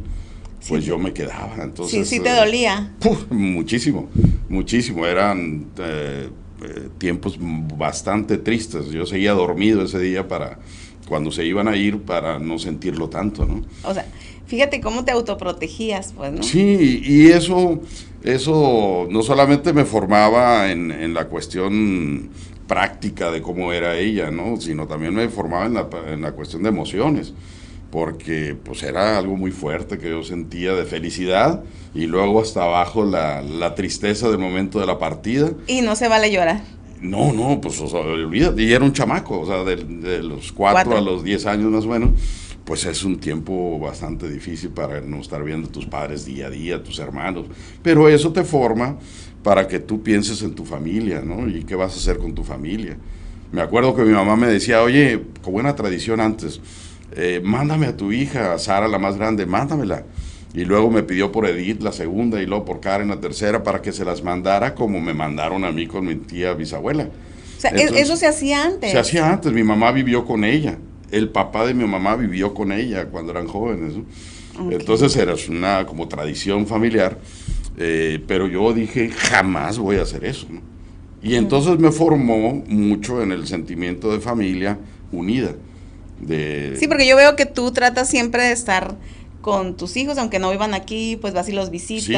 Speaker 4: pues yo me quedaba. Entonces,
Speaker 1: sí te dolía.
Speaker 4: Muchísimo, muchísimo. Eran tiempos bastante tristes. Yo seguía dormido ese día cuando se iban a ir para no sentirlo tanto, ¿no?
Speaker 1: O sea, fíjate cómo te autoprotegías, pues, ¿no?
Speaker 4: Sí, y eso no solamente me formaba en la cuestión práctica de cómo era ella, ¿no? Sino también me formaba en la cuestión de emociones, porque pues era algo muy fuerte que yo sentía de felicidad y luego hasta abajo la tristeza del momento de la partida.
Speaker 1: Y no se vale llorar.
Speaker 4: No, pues o sea, olvídate, y era un chamaco, o sea, de los 4 a los 10 años más o menos, pues es un tiempo bastante difícil para no estar viendo a tus padres día a día, tus hermanos, pero eso te forma para que tú pienses en tu familia, ¿no? Y qué vas a hacer con tu familia. Me acuerdo que mi mamá me decía, oye, con buena tradición antes, mándame a tu hija, a Sara, la más grande, mándamela. Y luego me pidió por Edith, la segunda, y luego por Karen, la tercera, para que se las mandara como me mandaron a mí con mi tía bisabuela.
Speaker 1: O sea, entonces, eso se hacía antes.
Speaker 4: Se hacía antes, mi mamá vivió con ella, el papá de mi mamá vivió con ella cuando eran jóvenes, ¿no? Okay. Entonces era una como tradición familiar, pero yo dije, jamás voy a hacer eso, ¿no? Y entonces me formó mucho en el sentimiento de familia unida.
Speaker 1: Sí, porque yo veo que tú tratas siempre de estar con tus hijos, aunque no vivan aquí, pues vas y los visitas.
Speaker 4: Sí,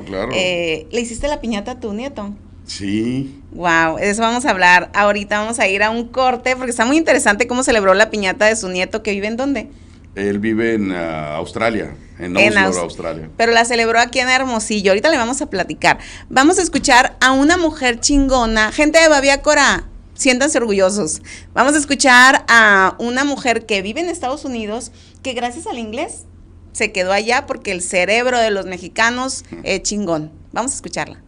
Speaker 4: claro.
Speaker 1: ¿Le hiciste la piñata a tu nieto?
Speaker 4: Sí.
Speaker 1: Wow, de eso vamos a hablar. Ahorita vamos a ir a un corte, porque está muy interesante cómo celebró la piñata de su nieto, que vive ¿en dónde?
Speaker 4: Él vive en Australia, en Oslo, Australia.
Speaker 1: Pero la celebró aquí en Hermosillo. Ahorita le vamos a platicar. Vamos a escuchar a una mujer chingona. Gente de Babiácora, siéntanse orgullosos. Vamos a escuchar a una mujer que vive en Estados Unidos, que gracias al inglés se quedó allá porque el cerebro de los mexicanos es chingón. Vamos a escucharla.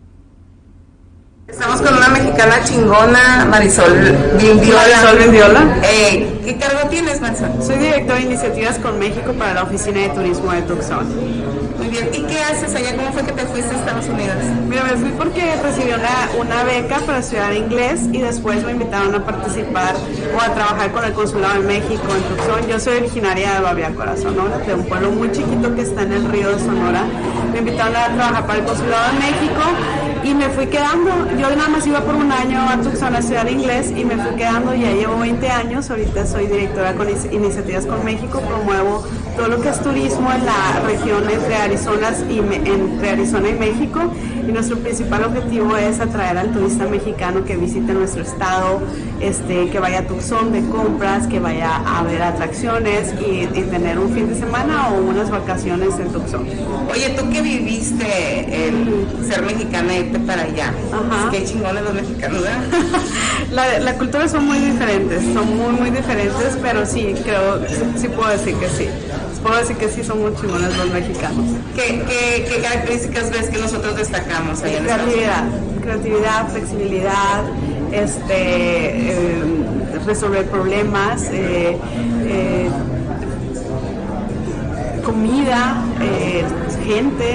Speaker 1: Estamos con una mexicana chingona, Marisol Vindiola.
Speaker 3: Marisol Vindiola.
Speaker 1: ¿Qué cargo tienes, Marisol?
Speaker 3: Soy directora de Iniciativas con México para la Oficina de Turismo de Tucson.
Speaker 1: Muy bien. ¿Y qué haces allá? ¿Cómo fue que te fuiste a Estados Unidos?
Speaker 3: Mira, me fui porque recibí una beca para estudiar inglés y después me invitaron a participar o a trabajar con el Consulado de México en Tucson. Yo soy originaria de Babiácora, Sonora, de un pueblo muy chiquito que está en el río de Sonora. Me invitaron a trabajar para el Consulado de México y me fui quedando. Yo nada más iba por un año a Tucson a estudiar inglés y me fui quedando. Ya llevo 20 años, ahorita soy directora con Iniciativas con México, promuevo todo lo que es turismo en la región entre entre Arizona y México, y nuestro principal objetivo es atraer al turista mexicano que visite nuestro estado, que vaya a Tucson de compras, que vaya a ver atracciones y tener un fin de semana o unas vacaciones en Tucson.
Speaker 1: Oye, tú que viviste el ser mexicana y irte para allá.
Speaker 3: Ajá.
Speaker 1: Qué chingones los mexicanos, ¿verdad?
Speaker 3: La cultura son muy diferentes, son muy diferentes, pero sí, sí puedo decir que sí. Puedo decir que sí son muy chingones los mexicanos.
Speaker 1: ¿Qué características ves que nosotros destacamos ahí en Estados Unidos?
Speaker 3: Creatividad, flexibilidad, resolver problemas, comida,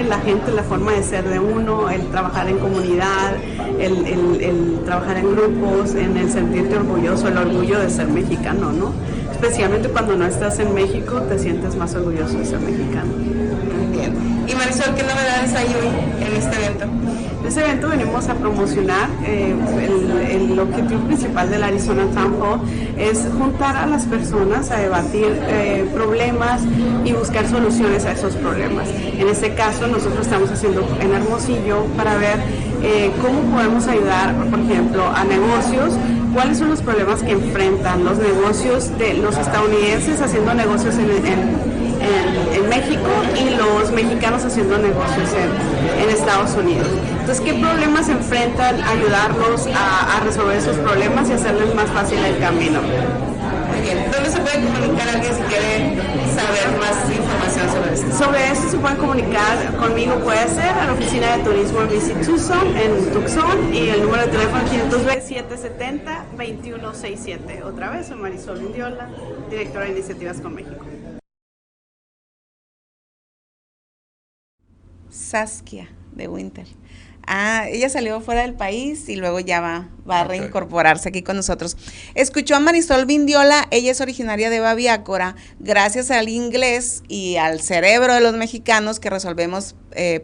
Speaker 3: la forma de ser de uno, el trabajar en comunidad, el trabajar en grupos, en el sentirte orgulloso, el orgullo de ser mexicano, ¿no? Especialmente cuando no estás en México, te sientes más orgulloso de ser mexicano.
Speaker 1: Muy bien. Y Marisol, ¿qué novedades hay hoy en este evento?
Speaker 3: En este evento venimos a promocionar, el objetivo principal del Arizona Town Hall es juntar a las personas a debatir problemas y buscar soluciones a esos problemas. En este caso nosotros estamos haciendo en Hermosillo para ver cómo podemos ayudar, por ejemplo, a negocios. ¿Cuáles son los problemas que enfrentan los negocios de los estadounidenses haciendo negocios en México y los mexicanos haciendo negocios en Estados Unidos? Entonces, ¿qué problemas enfrentan? Ayudarlos a resolver esos problemas y hacerles más fácil el camino.
Speaker 1: Muy bien. ¿Dónde se puede comunicar alguien si quiere saber más información sobre esto?
Speaker 3: Sobre esto se pueden comunicar conmigo, puede ser a la oficina de turismo en Visit Tucson, en Tucson, y el número de teléfono 520-770-2167. Otra vez, soy Marisol Vindiola, directora de Iniciativas con México.
Speaker 1: Saskia de Winter. Ella salió fuera del país y luego ya va a reincorporarse aquí con nosotros. Escuchó a Marisol Vindiola, ella es originaria de Babiácora, gracias al inglés y al cerebro de los mexicanos que resolvemos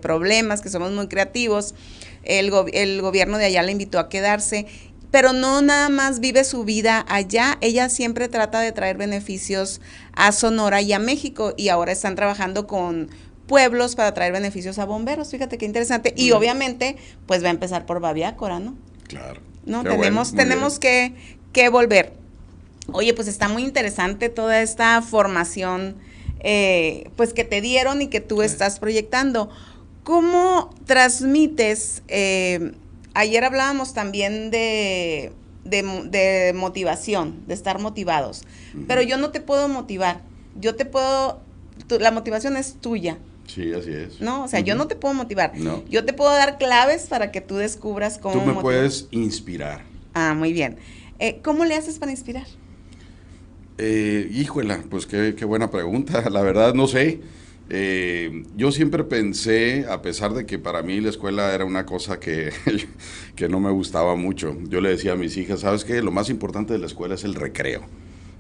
Speaker 1: problemas, que somos muy creativos. El gobierno de allá la invitó a quedarse, pero no nada más vive su vida allá, ella siempre trata de traer beneficios a Sonora y a México, y ahora están trabajando con pueblos para traer beneficios a bomberos. Fíjate qué interesante. Y obviamente, pues va a empezar por Babiácora, ¿no?
Speaker 4: Claro.
Speaker 1: No, tenemos que volver. Oye, pues está muy interesante toda esta formación pues que te dieron y que tú estás proyectando. ¿Cómo transmites? Ayer hablábamos también de motivación, de estar motivados. Pero yo no te puedo motivar. La motivación es tuya.
Speaker 4: Sí, así es.
Speaker 1: ¿No? O sea, yo no te puedo motivar.
Speaker 4: No.
Speaker 1: Yo te puedo dar claves para que tú descubras cómo
Speaker 4: Tú me
Speaker 1: motivar.
Speaker 4: puedes inspirar.
Speaker 1: Muy bien. ¿Cómo le haces para inspirar?
Speaker 4: Híjola, pues qué buena pregunta. La verdad no sé. Yo siempre pensé, a pesar de que para mí la escuela era una cosa que no me gustaba mucho, yo le decía a mis hijas, ¿sabes qué? Lo más importante de la escuela es el recreo.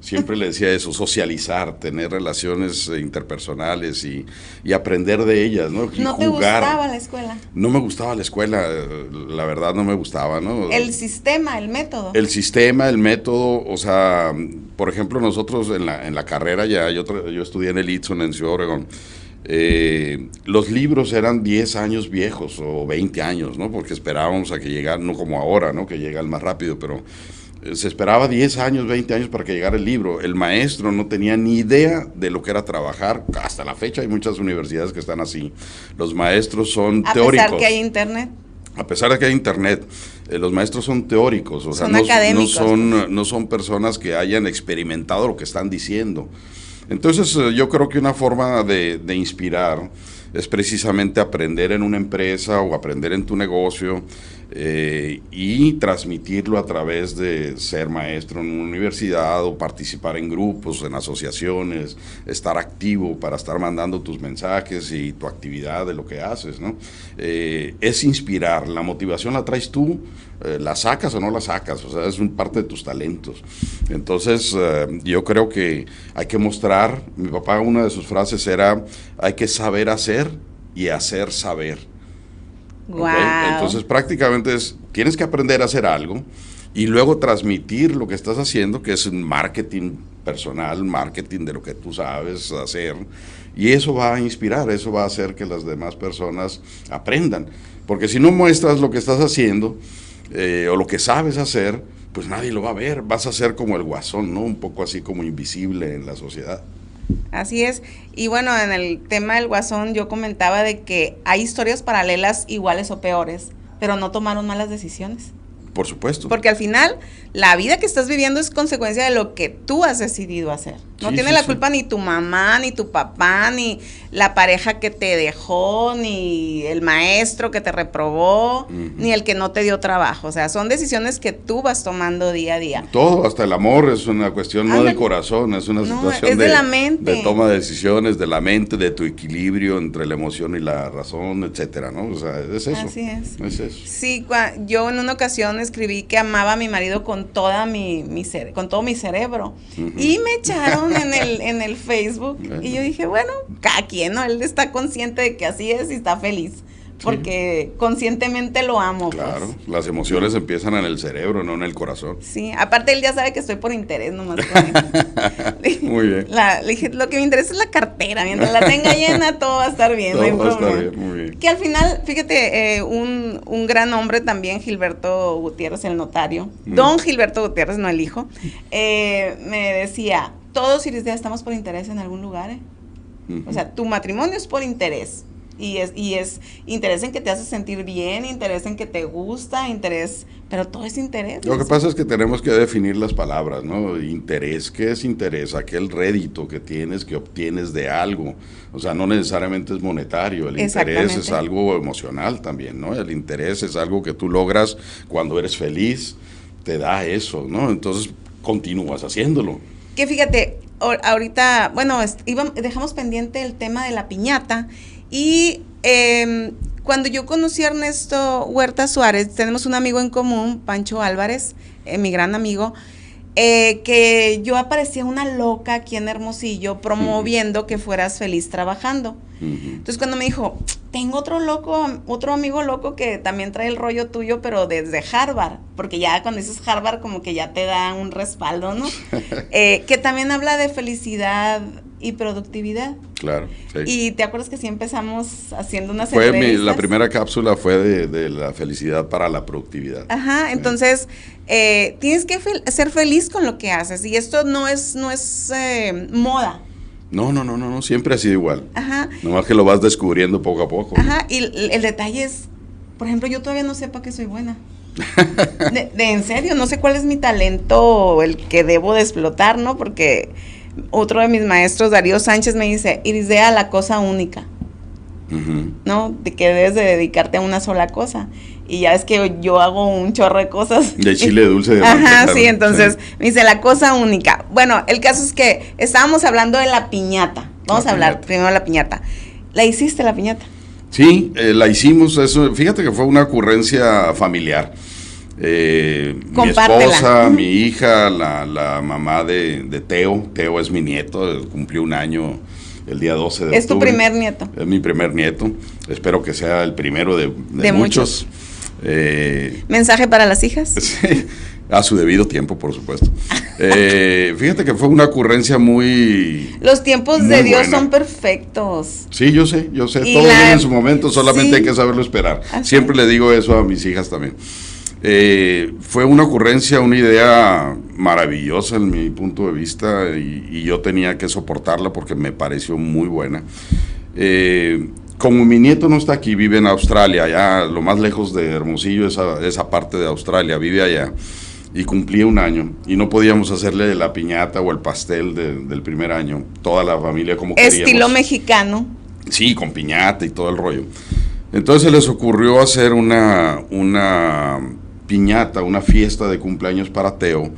Speaker 4: Siempre le decía eso, socializar, tener relaciones interpersonales y aprender de ellas, ¿no? Y
Speaker 1: ¿No
Speaker 4: jugar.
Speaker 1: te gustaba la escuela?
Speaker 4: No me gustaba la escuela, la verdad no me gustaba, ¿no?
Speaker 1: El sistema, el método.
Speaker 4: El sistema, el método, o sea, por ejemplo, nosotros en la carrera yo estudié en el Eastson en Ciudad Obregón. Los libros eran 10 años viejos o 20 años, ¿no? Porque esperábamos a que llegaran, no como ahora, ¿no? Que llegan más rápido, pero se esperaba 10 años, 20 años para que llegara el libro. El maestro no tenía ni idea de lo que era trabajar. Hasta la fecha hay muchas universidades que están así. Los maestros son teóricos.
Speaker 1: A pesar que hay internet.
Speaker 4: A pesar de que hay internet, los maestros son teóricos, o sea,
Speaker 1: académicos.
Speaker 4: No son personas que hayan experimentado lo que están diciendo. Entonces, yo creo que una forma de inspirar es precisamente aprender en una empresa o aprender en tu negocio, y transmitirlo a través de ser maestro en una universidad o participar en grupos, en asociaciones, estar activo para estar mandando tus mensajes y tu actividad de lo que haces, ¿no? Es inspirar, la motivación la traes tú, la sacas o no la sacas, o sea, es parte de tus talentos. Entonces, yo creo que hay que mostrar, mi papá, una de sus frases era, hay que saber hacer y hacer saber.
Speaker 1: Wow.
Speaker 4: ¿Okay? Entonces prácticamente tienes que aprender a hacer algo y luego transmitir lo que estás haciendo, que es un marketing personal, marketing de lo que tú sabes hacer, y eso va a inspirar, eso va a hacer que las demás personas aprendan, porque si no muestras lo que estás haciendo o lo que sabes hacer, pues nadie lo va a ver, vas a ser como el Guasón, ¿no? Un poco así como invisible en la sociedad.
Speaker 1: Así es, y bueno, en el tema del Guasón yo comentaba de que hay historias paralelas iguales o peores, pero no tomaron malas decisiones.
Speaker 4: Por supuesto.
Speaker 1: Porque al final, la vida que estás viviendo es consecuencia de lo que tú has decidido hacer. No tiene la culpa ni tu mamá, ni tu papá, ni la pareja que te dejó, ni el maestro que te reprobó, ni el que no te dio trabajo. O sea, son decisiones que tú vas tomando día a día.
Speaker 4: Todo, hasta el amor es una cuestión no del corazón, es una situación
Speaker 1: es de la mente.
Speaker 4: De toma de decisiones, de la mente, de tu equilibrio entre la emoción y la razón, etcétera, ¿no? O sea, es eso.
Speaker 1: Así es.
Speaker 4: Es eso.
Speaker 1: Sí, yo en una ocasión escribí que amaba a mi marido con todo mi cerebro. Y me echaron en el Facebook. Y yo dije, bueno, cada quien, ¿no? Él está consciente de que así es y está feliz. Porque conscientemente lo amo.
Speaker 4: Claro,
Speaker 1: pues.
Speaker 4: las emociones empiezan en el cerebro, no en el corazón.
Speaker 1: Sí, aparte él ya sabe que estoy por interés nomás con él.
Speaker 4: Muy bien.
Speaker 1: Le dije, lo que me interesa es la cartera, mientras la tenga llena todo va a estar bien, no hay
Speaker 4: Todo está
Speaker 1: problema.
Speaker 4: bien, muy bien.
Speaker 1: Que al final, fíjate, un gran hombre también, Gilberto Gutiérrez, el notario, don Gilberto Gutiérrez, no el hijo, me decía, todos Irisdea estamos por interés en algún lugar, O sea, tu matrimonio es por interés. Y es interés en que te hace sentir bien, interés en que te gusta, interés, pero todo es interés.
Speaker 4: Lo que pasa es que tenemos que definir las palabras, ¿no? Interés, ¿qué es interés? Aquel rédito que tienes, que obtienes de algo. O sea, no necesariamente es monetario, el interés es algo emocional también, ¿no? El interés es algo que tú logras cuando eres feliz, te da eso, ¿no? Entonces continúas haciéndolo.
Speaker 1: Que fíjate, ahorita, bueno, dejamos pendiente el tema de la piñata. Y cuando yo conocí a Ernesto Huerta Suárez, tenemos un amigo en común, Pancho Álvarez, mi gran amigo, que yo aparecía una loca aquí en Hermosillo promoviendo que fueras feliz trabajando. Entonces cuando me dijo, tengo otro amigo loco que también trae el rollo tuyo, pero desde Harvard, porque ya cuando dices Harvard como que ya te da un respaldo, ¿no? Que también habla de felicidad y productividad.
Speaker 4: Claro, sí.
Speaker 1: Y te acuerdas que sí empezamos haciendo unas entrevistas.
Speaker 4: La primera cápsula fue de la felicidad para la productividad.
Speaker 1: Ajá, entonces tienes que ser feliz con lo que haces, y esto no es moda.
Speaker 4: No, siempre ha sido igual.
Speaker 1: Ajá.
Speaker 4: Nomás que lo vas descubriendo poco a poco.
Speaker 1: Ajá, y el detalle es, por ejemplo, yo todavía no sé para qué soy buena. En serio, no sé cuál es mi talento, el que debo de explotar, ¿no? Porque otro de mis maestros, Darío Sánchez, me dice, Irisdea, la cosa única, ¿no? De que debes de dedicarte a una sola cosa. Y ya es que yo hago un chorro de cosas.
Speaker 4: De chile dulce de
Speaker 1: Ajá, sí, entonces me dice, la cosa única. Bueno, el caso es que estábamos hablando de la piñata. Vamos a hablar primero de la piñata. ¿La hiciste la piñata?
Speaker 4: Sí, la hicimos. Fíjate que fue una ocurrencia familiar. Mi esposa, mi hija, la mamá de Teo. Teo es mi nieto, cumplió un año el día 12 de octubre.
Speaker 1: ¿Es tu primer nieto?
Speaker 4: Es mi primer nieto. Espero que sea el primero de muchos.
Speaker 1: ¿Mensaje para las hijas?
Speaker 4: Sí, a su debido tiempo, por supuesto. Fíjate que fue una ocurrencia muy...
Speaker 1: Los tiempos de Dios son perfectos.
Speaker 4: Sí, yo sé, todo viene en su momento, solamente hay que saberlo esperar. Siempre le digo eso a mis hijas también. Fue una ocurrencia, una idea maravillosa en mi punto de vista, y yo tenía que soportarla porque me pareció muy buena. Como mi nieto no está aquí, vive en Australia, allá lo más lejos de Hermosillo, esa parte de Australia, vive allá, y cumplía un año, y no podíamos hacerle la piñata o el pastel del primer año, toda la familia como queríamos.
Speaker 1: Estilo mexicano.
Speaker 4: Sí, con piñata y todo el rollo. Entonces se les ocurrió hacer una piñata, una fiesta de cumpleaños para Teo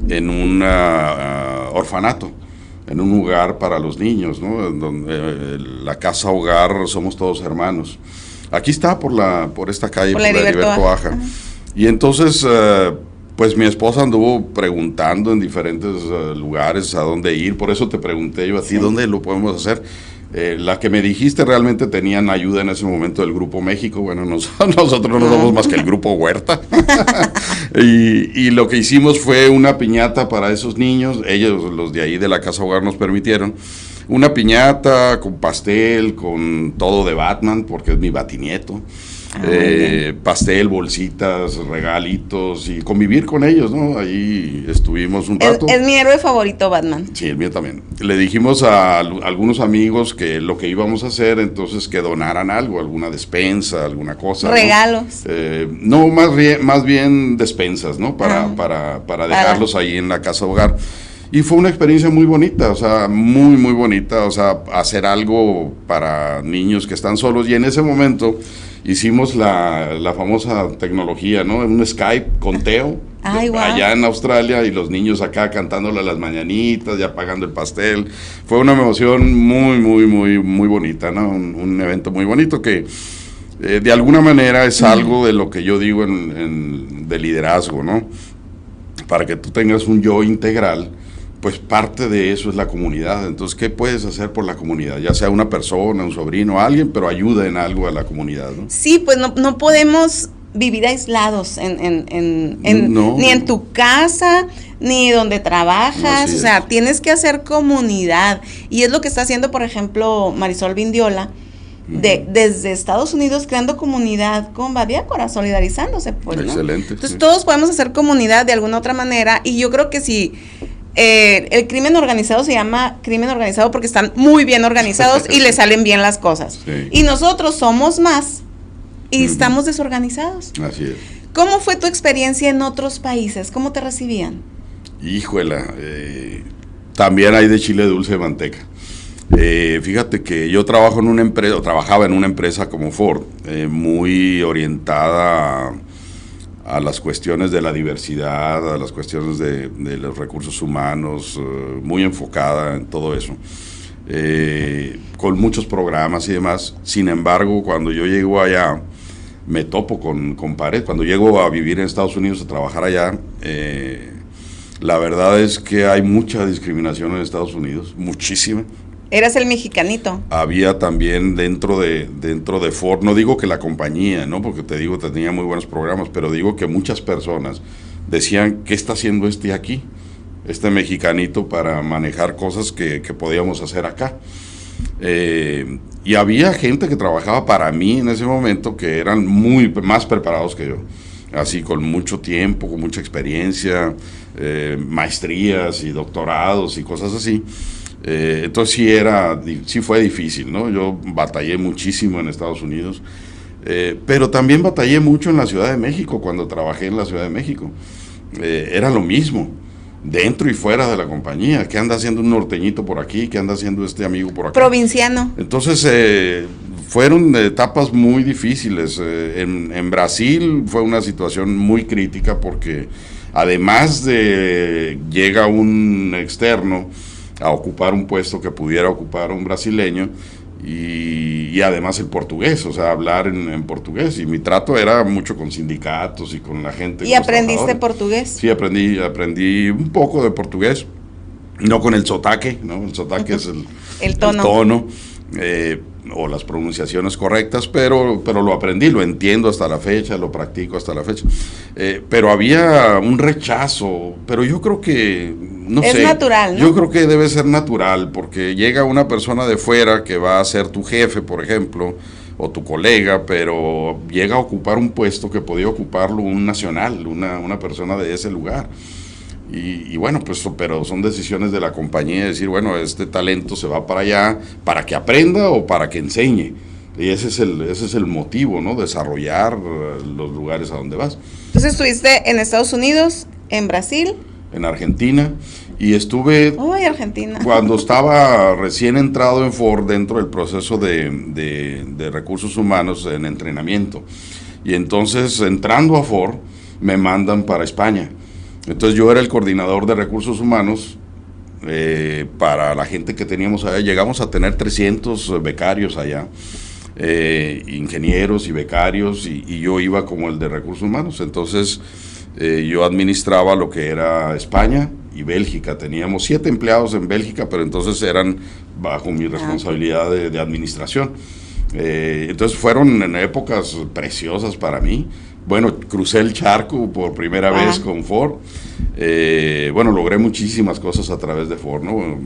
Speaker 4: en un orfanato, en un lugar para los niños, ¿no? Donde, la casa hogar Somos Todos Hermanos. Aquí está por esta calle, por la Heriberto Baja. Y entonces, pues mi esposa anduvo preguntando en diferentes lugares a dónde ir, por eso te pregunté yo a ti, ¿dónde lo podemos hacer? La que me dijiste realmente tenían ayuda en ese momento del Grupo México. Bueno, nosotros no somos más que el Grupo Huerta. y lo que hicimos fue una piñata para esos niños. Ellos, los de ahí de la Casa Hogar, nos permitieron una piñata con pastel, con todo de Batman, porque es mi batinieto. Pastel, bolsitas, regalitos y convivir con ellos, ¿no? Ahí estuvimos un rato.
Speaker 1: Es mi héroe favorito, Batman.
Speaker 4: Sí, el mío también. Le dijimos a algunos amigos que lo que íbamos a hacer, entonces que donaran algo, alguna despensa, alguna cosa.
Speaker 1: Regalos.
Speaker 4: No, más bien despensas, ¿no? Para dejarlos ahí en la casa hogar. Y fue una experiencia muy bonita, o sea, muy, muy bonita, o sea, hacer algo para niños que están solos. Y en ese momento hicimos la famosa tecnología, ¿no? Un Skype con Teo, allá en Australia, y los niños acá cantándole las mañanitas, ya pagando el pastel. Fue una emoción muy, muy, muy, muy bonita, ¿no? Un evento muy bonito que de alguna manera es algo de lo que yo digo de liderazgo, ¿no? Para que tú tengas un yo integral, pues parte de eso es la comunidad. Entonces, ¿qué puedes hacer por la comunidad? Ya sea una persona, un sobrino, alguien, pero ayuda en algo a la comunidad, ¿no?
Speaker 1: Sí, pues no podemos vivir aislados ni en tu casa, ni donde trabajas, o sea, tienes que hacer comunidad. Y es lo que está haciendo, por ejemplo, Marisol Vindiola, desde Estados Unidos, creando comunidad con Badiácora, solidarizándose, pues, ¿no?
Speaker 4: Excelente.
Speaker 1: Entonces, todos podemos hacer comunidad de alguna otra manera, y yo creo que si el crimen organizado se llama crimen organizado porque están muy bien organizados y le salen bien las cosas.
Speaker 4: Sí.
Speaker 1: Y nosotros somos más y estamos desorganizados.
Speaker 4: Así es.
Speaker 1: ¿Cómo fue tu experiencia en otros países? ¿Cómo te recibían?
Speaker 4: Híjola, también hay de chile dulce de manteca. Fíjate que yo trabajaba en una empresa como Ford, muy orientada a las cuestiones de la diversidad, a las cuestiones de los recursos humanos, muy enfocada en todo eso, con muchos programas y demás. Sin embargo, cuando yo llego allá, me topo con pared. Cuando llego a vivir en Estados Unidos, a trabajar allá, la verdad es que hay mucha discriminación en Estados Unidos, muchísima.
Speaker 1: Eras el mexicanito.
Speaker 4: Había también dentro de Ford, no digo que la compañía, ¿no? Porque te digo, tenía muy buenos programas, pero digo que muchas personas decían, ¿qué está haciendo aquí? Este mexicanito para manejar cosas que podíamos hacer acá. Y había gente que trabajaba para mí en ese momento que eran muy más preparados que yo, así con mucho tiempo, con mucha experiencia, maestrías y doctorados y cosas así. Entonces sí fue difícil, ¿no? Yo batallé muchísimo en Estados Unidos, pero también batallé mucho en la Ciudad de México, cuando trabajé en la Ciudad de México. Era lo mismo, dentro y fuera de la compañía. ¿Qué anda haciendo un norteñito por aquí? ¿Qué anda haciendo este amigo por acá?
Speaker 1: Provinciano.
Speaker 4: Entonces, fueron etapas muy difíciles. En Brasil fue una situación muy crítica porque además llega un externo a ocupar un puesto que pudiera ocupar un brasileño y además el portugués, o sea, hablar en portugués, y mi trato era mucho con sindicatos y con la gente.
Speaker 1: ¿Y aprendiste portugués?
Speaker 4: Sí, aprendí un poco de portugués, no con el sotaque, ¿no? El sotaque es el tono o las pronunciaciones correctas, pero lo aprendí, lo entiendo hasta la fecha, lo practico hasta la fecha. Pero había un rechazo, pero yo creo que, no sé.
Speaker 1: Es natural, ¿no?
Speaker 4: Yo creo que debe ser natural, porque llega una persona de fuera que va a ser tu jefe, por ejemplo, o tu colega, pero llega a ocupar un puesto que podía ocuparlo un nacional, una persona de ese lugar. Y bueno, pues, pero son decisiones de la compañía, decir, bueno, este talento se va para allá para que aprenda o para que enseñe. Y ese es el motivo, ¿no? Desarrollar los lugares a donde vas.
Speaker 1: Entonces estuviste en Estados Unidos, en Brasil.
Speaker 4: en Argentina, y estuve...
Speaker 1: Uy, Argentina.
Speaker 4: Cuando estaba recién entrado en Ford dentro del proceso de recursos humanos en entrenamiento. Y entonces, entrando a Ford, me mandan para España. Entonces yo era el coordinador de recursos humanos para la gente que teníamos allá. Llegamos a tener 300 becarios allá, ingenieros y becarios, y yo iba como el de recursos humanos. Entonces yo administraba lo que era España y Bélgica. Teníamos 7 empleados en Bélgica, pero entonces eran bajo mi responsabilidad de administración. Entonces fueron en épocas preciosas para mí. Bueno, crucé el charco por primera vez con Ford. Bueno, logré muchísimas cosas a través de Ford, ¿no?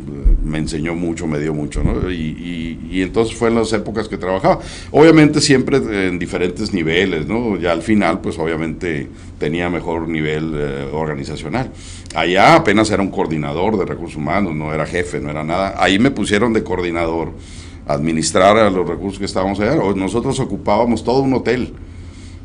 Speaker 4: Me enseñó mucho, me dio mucho, ¿no? Y entonces fue en las épocas que trabajaba. Obviamente siempre en diferentes niveles, ¿no? Ya al final, pues obviamente tenía mejor nivel organizacional. Allá apenas era un coordinador de recursos humanos, no era jefe, no era nada. Ahí me pusieron de coordinador, administrar a los recursos que estábamos allá. Nosotros ocupábamos todo un hotel.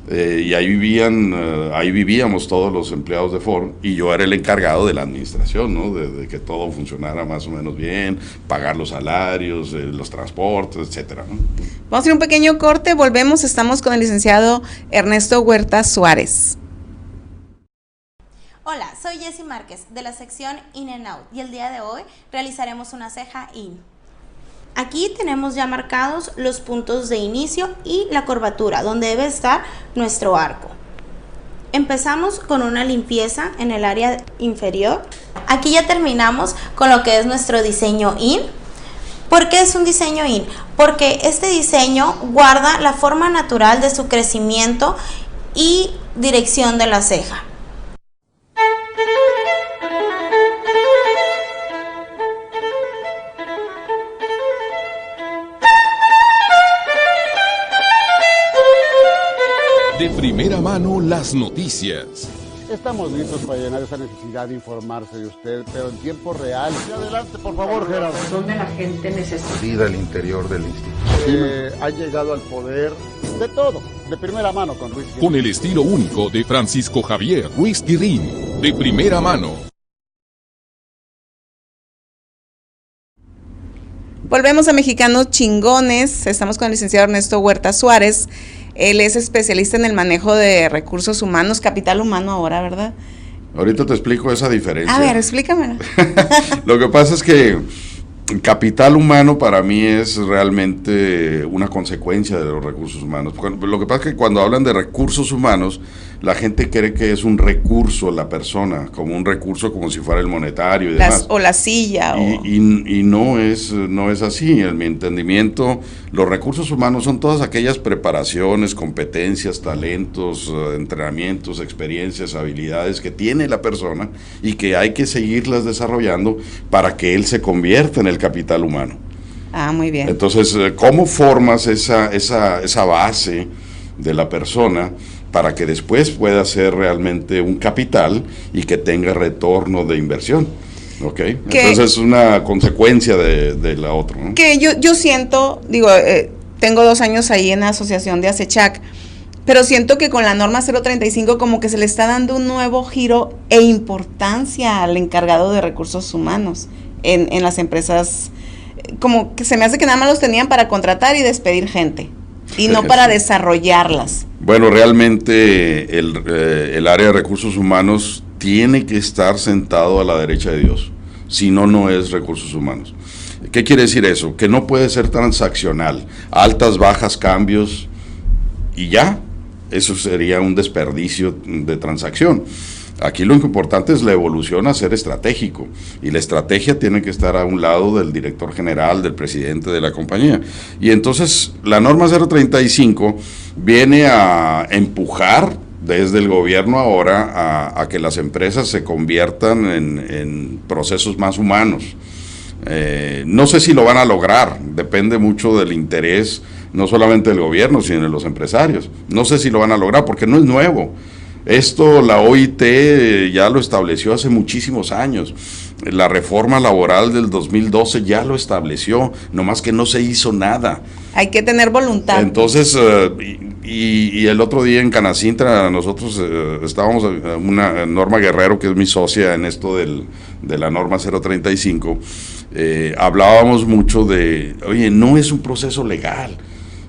Speaker 4: Y ahí vivíamos todos los empleados de Ford, y yo era el encargado de la administración, ¿no? De que todo funcionara más o menos bien, pagar los salarios, los transportes, etcétera, ¿no?
Speaker 1: Vamos a hacer un pequeño corte, volvemos, estamos con el licenciado Ernesto Huerta Suárez.
Speaker 6: Hola, soy Jessie Márquez de la sección In and Out, y el día de hoy realizaremos una ceja in. Aquí tenemos ya marcados los puntos de inicio y la curvatura, donde debe estar nuestro arco. Empezamos con una limpieza en el área inferior. Aquí ya terminamos con lo que es nuestro diseño in. ¿Por qué es un diseño in? Porque este diseño guarda la forma natural de su crecimiento y dirección de la ceja.
Speaker 7: De primera mano, las noticias.
Speaker 8: Estamos listos para llenar esa necesidad de informarse de usted, pero en tiempo real. Y adelante, por favor, Gerardo.
Speaker 3: Donde la gente necesita.
Speaker 9: Vida al interior del instituto.
Speaker 8: Ha llegado al poder de todo, de primera mano con Ruiz Guirín.
Speaker 7: Con el estilo único de Francisco Javier Ruiz Guirín. De primera mano.
Speaker 1: Volvemos a Mexicanos Chingones, estamos con el licenciado Ernesto Huerta Suárez. Él es especialista en el manejo de recursos humanos, capital humano ahora, ¿verdad?
Speaker 4: Ahorita te explico esa diferencia.
Speaker 1: A ver, explícamelo.
Speaker 4: Lo que pasa es que capital humano para mí es realmente una consecuencia de los recursos humanos. Lo que pasa es que cuando hablan de recursos humanos, la gente cree que es un recurso la persona, como un recurso como si fuera el monetario y demás.
Speaker 1: O la silla.
Speaker 4: Y no es así. En mi entendimiento, los recursos humanos son todas aquellas preparaciones, competencias, talentos, entrenamientos, experiencias, habilidades que tiene la persona y que hay que seguirlas desarrollando para que él se convierta en el capital humano.
Speaker 1: Ah, muy bien.
Speaker 4: Entonces, ¿cómo formas esa base de la persona para que después pueda ser realmente un capital y que tenga retorno de inversión? ¿Ok? Entonces es una consecuencia de la otra, ¿no?
Speaker 1: Que yo siento, tengo 2 años ahí en la asociación de ACECHAC, pero siento que con la norma 035 como que se le está dando un nuevo giro e importancia al encargado de recursos humanos en las empresas. Como que se me hace que nada más los tenían para contratar y despedir gente, y no para desarrollarlas.
Speaker 4: Bueno, realmente el área de recursos humanos tiene que estar sentado a la derecha de Dios, si no, no es recursos humanos. ¿Qué quiere decir eso? Que no puede ser transaccional, altas, bajas, cambios, y ya, eso sería un desperdicio de transacción. Aquí lo importante es la evolución a ser estratégico, y la estrategia tiene que estar a un lado del director general, del presidente de la compañía. Y entonces la norma 035 viene a empujar desde el gobierno ahora a que las empresas se conviertan en procesos más humanos. No sé si lo van a lograr, depende mucho del interés, no solamente del gobierno, sino de los empresarios. No sé si lo van a lograr porque no es nuevo. Esto la OIT ya lo estableció hace muchísimos años. La reforma laboral del 2012 ya lo estableció, nomás que no se hizo nada.
Speaker 1: Hay que tener voluntad.
Speaker 4: Entonces, y el otro día en Canacintra nosotros estábamos, una Norma Guerrero, que es mi socia en esto de la norma 035, hablábamos mucho de, oye, no es un proceso legal.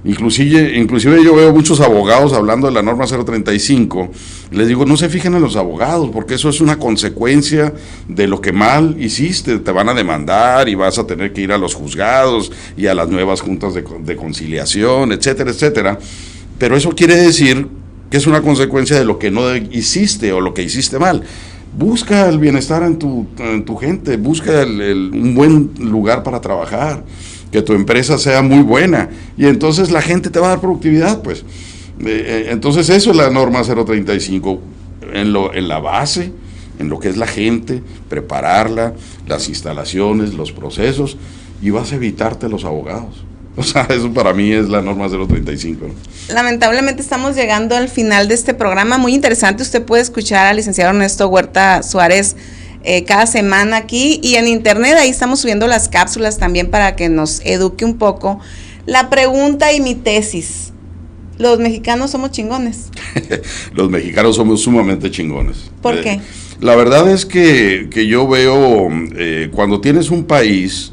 Speaker 4: Inclusive yo veo muchos abogados hablando de la norma 035, les digo, no se fijen en los abogados, porque eso es una consecuencia de lo que mal hiciste, te van a demandar y vas a tener que ir a los juzgados y a las nuevas juntas de conciliación, etcétera, etcétera, pero eso quiere decir que es una consecuencia de lo que no hiciste o lo que hiciste mal. Busca el bienestar en tu gente, busca un buen lugar para trabajar, que tu empresa sea muy buena, y entonces la gente te va a dar productividad, pues. Entonces eso es la norma 035, en la base, en lo que es la gente, prepararla, las instalaciones, los procesos, y vas a evitarte los abogados. O sea, eso para mí es la norma 035, ¿no?
Speaker 1: Lamentablemente estamos llegando al final de este programa, muy interesante. Usted puede escuchar al licenciado Ernesto Huerta Suárez cada semana aquí, y en internet ahí estamos subiendo las cápsulas también para que nos eduque un poco. La pregunta y mi tesis: ¿los mexicanos somos chingones?
Speaker 4: Los mexicanos somos sumamente chingones.
Speaker 1: ¿Por qué?
Speaker 4: La verdad es que yo veo, cuando tienes un país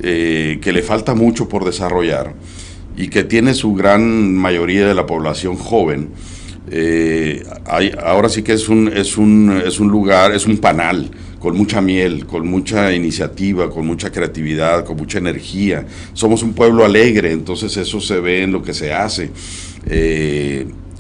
Speaker 4: que le falta mucho por desarrollar y que tiene su gran mayoría de la población joven, ahora sí que es un lugar, es un panal con mucha miel, con mucha iniciativa, con mucha creatividad, con mucha energía. Somos un pueblo alegre, entonces eso se ve en lo que se hace.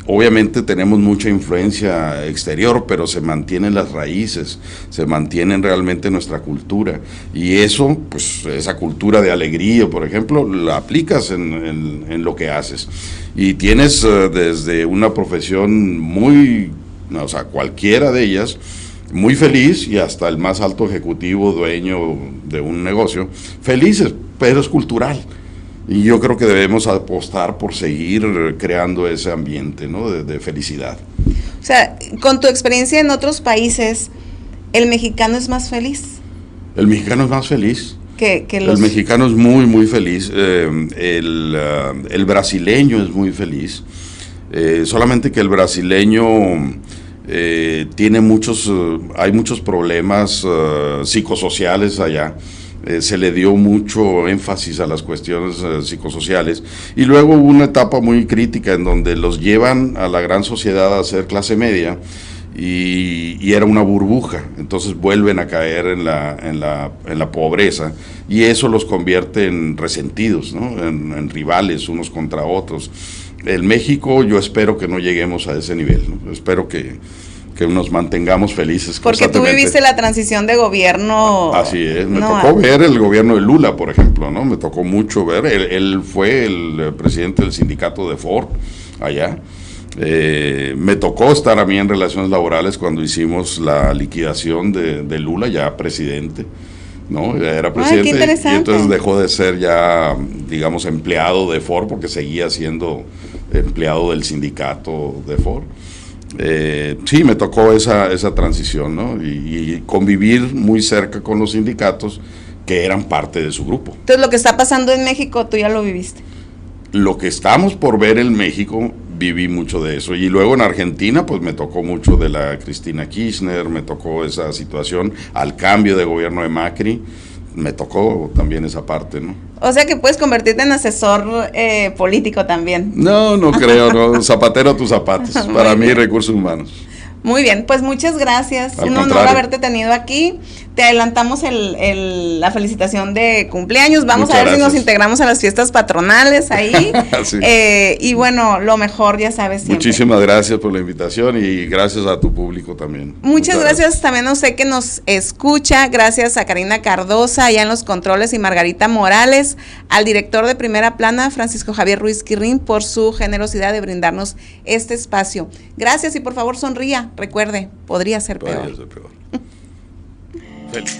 Speaker 4: Obviamente tenemos mucha influencia exterior, pero se mantienen las raíces, se mantienen realmente nuestra cultura, y eso, pues esa cultura de alegría, por ejemplo, la aplicas en lo que haces, y tienes desde una profesión o sea, cualquiera de ellas, muy feliz, y hasta el más alto ejecutivo, dueño de un negocio, felices, pero es cultural. Y yo creo que debemos apostar por seguir creando ese ambiente, ¿no?, de felicidad.
Speaker 1: O sea, con tu experiencia en otros países, ¿el mexicano es más feliz?
Speaker 4: El mexicano es más feliz.
Speaker 1: Que los...
Speaker 4: El mexicano es muy, muy feliz. El brasileño es muy feliz. Solamente que el brasileño tiene hay muchos problemas psicosociales allá. Se le dio mucho énfasis a las cuestiones psicosociales, y luego hubo una etapa muy crítica en donde los llevan a la gran sociedad a ser clase media, y era una burbuja, entonces vuelven a caer en la pobreza, y eso los convierte en resentidos, ¿no?, en rivales unos contra otros. En México yo espero que no lleguemos a ese nivel, ¿no? Espero que nos mantengamos felices.
Speaker 1: Porque tú viviste la transición de gobierno.
Speaker 4: Así es, me tocó ver el gobierno de Lula, por ejemplo, ¿no? Me tocó mucho ver, él fue el presidente del sindicato de Ford allá. Me tocó estar a mí en relaciones laborales cuando hicimos la liquidación de Lula, ya presidente, ¿no? Ya era presidente.
Speaker 1: Ay, qué interesante.
Speaker 4: Y entonces dejó de ser ya, digamos, empleado de Ford, porque seguía siendo empleado del sindicato de Ford. Sí, me tocó esa transición, ¿no? Y convivir muy cerca con los sindicatos que eran parte de su grupo.
Speaker 1: Entonces, lo que está pasando en México, tú ya lo viviste.
Speaker 4: Lo que estamos por ver en México, viví mucho de eso. Y luego en Argentina, pues me tocó mucho de la Cristina Kirchner, me tocó esa situación al cambio de gobierno de Macri. Me tocó también esa parte, ¿no?
Speaker 1: O sea que puedes convertirte en asesor político también.
Speaker 4: No creo, no. Zapatero a tus zapatos. Para mí, recursos humanos.
Speaker 1: Muy bien, pues muchas gracias. Un honor haberte tenido aquí. Te adelantamos la felicitación de cumpleaños. Vamos a ver si nos integramos a las fiestas patronales ahí. Sí. Y bueno, lo mejor, ya sabes siempre.
Speaker 4: Muchísimas gracias por la invitación, y gracias a tu público también.
Speaker 1: Muchas gracias también a usted que nos escucha. Gracias a Karina Cardosa, allá en los controles, y Margarita Morales, al director de Primera Plana, Francisco Javier Ruiz Quirrín, por su generosidad de brindarnos este espacio. Gracias, y por favor sonría. Recuerde, podría ser peor.
Speaker 4: Feliz.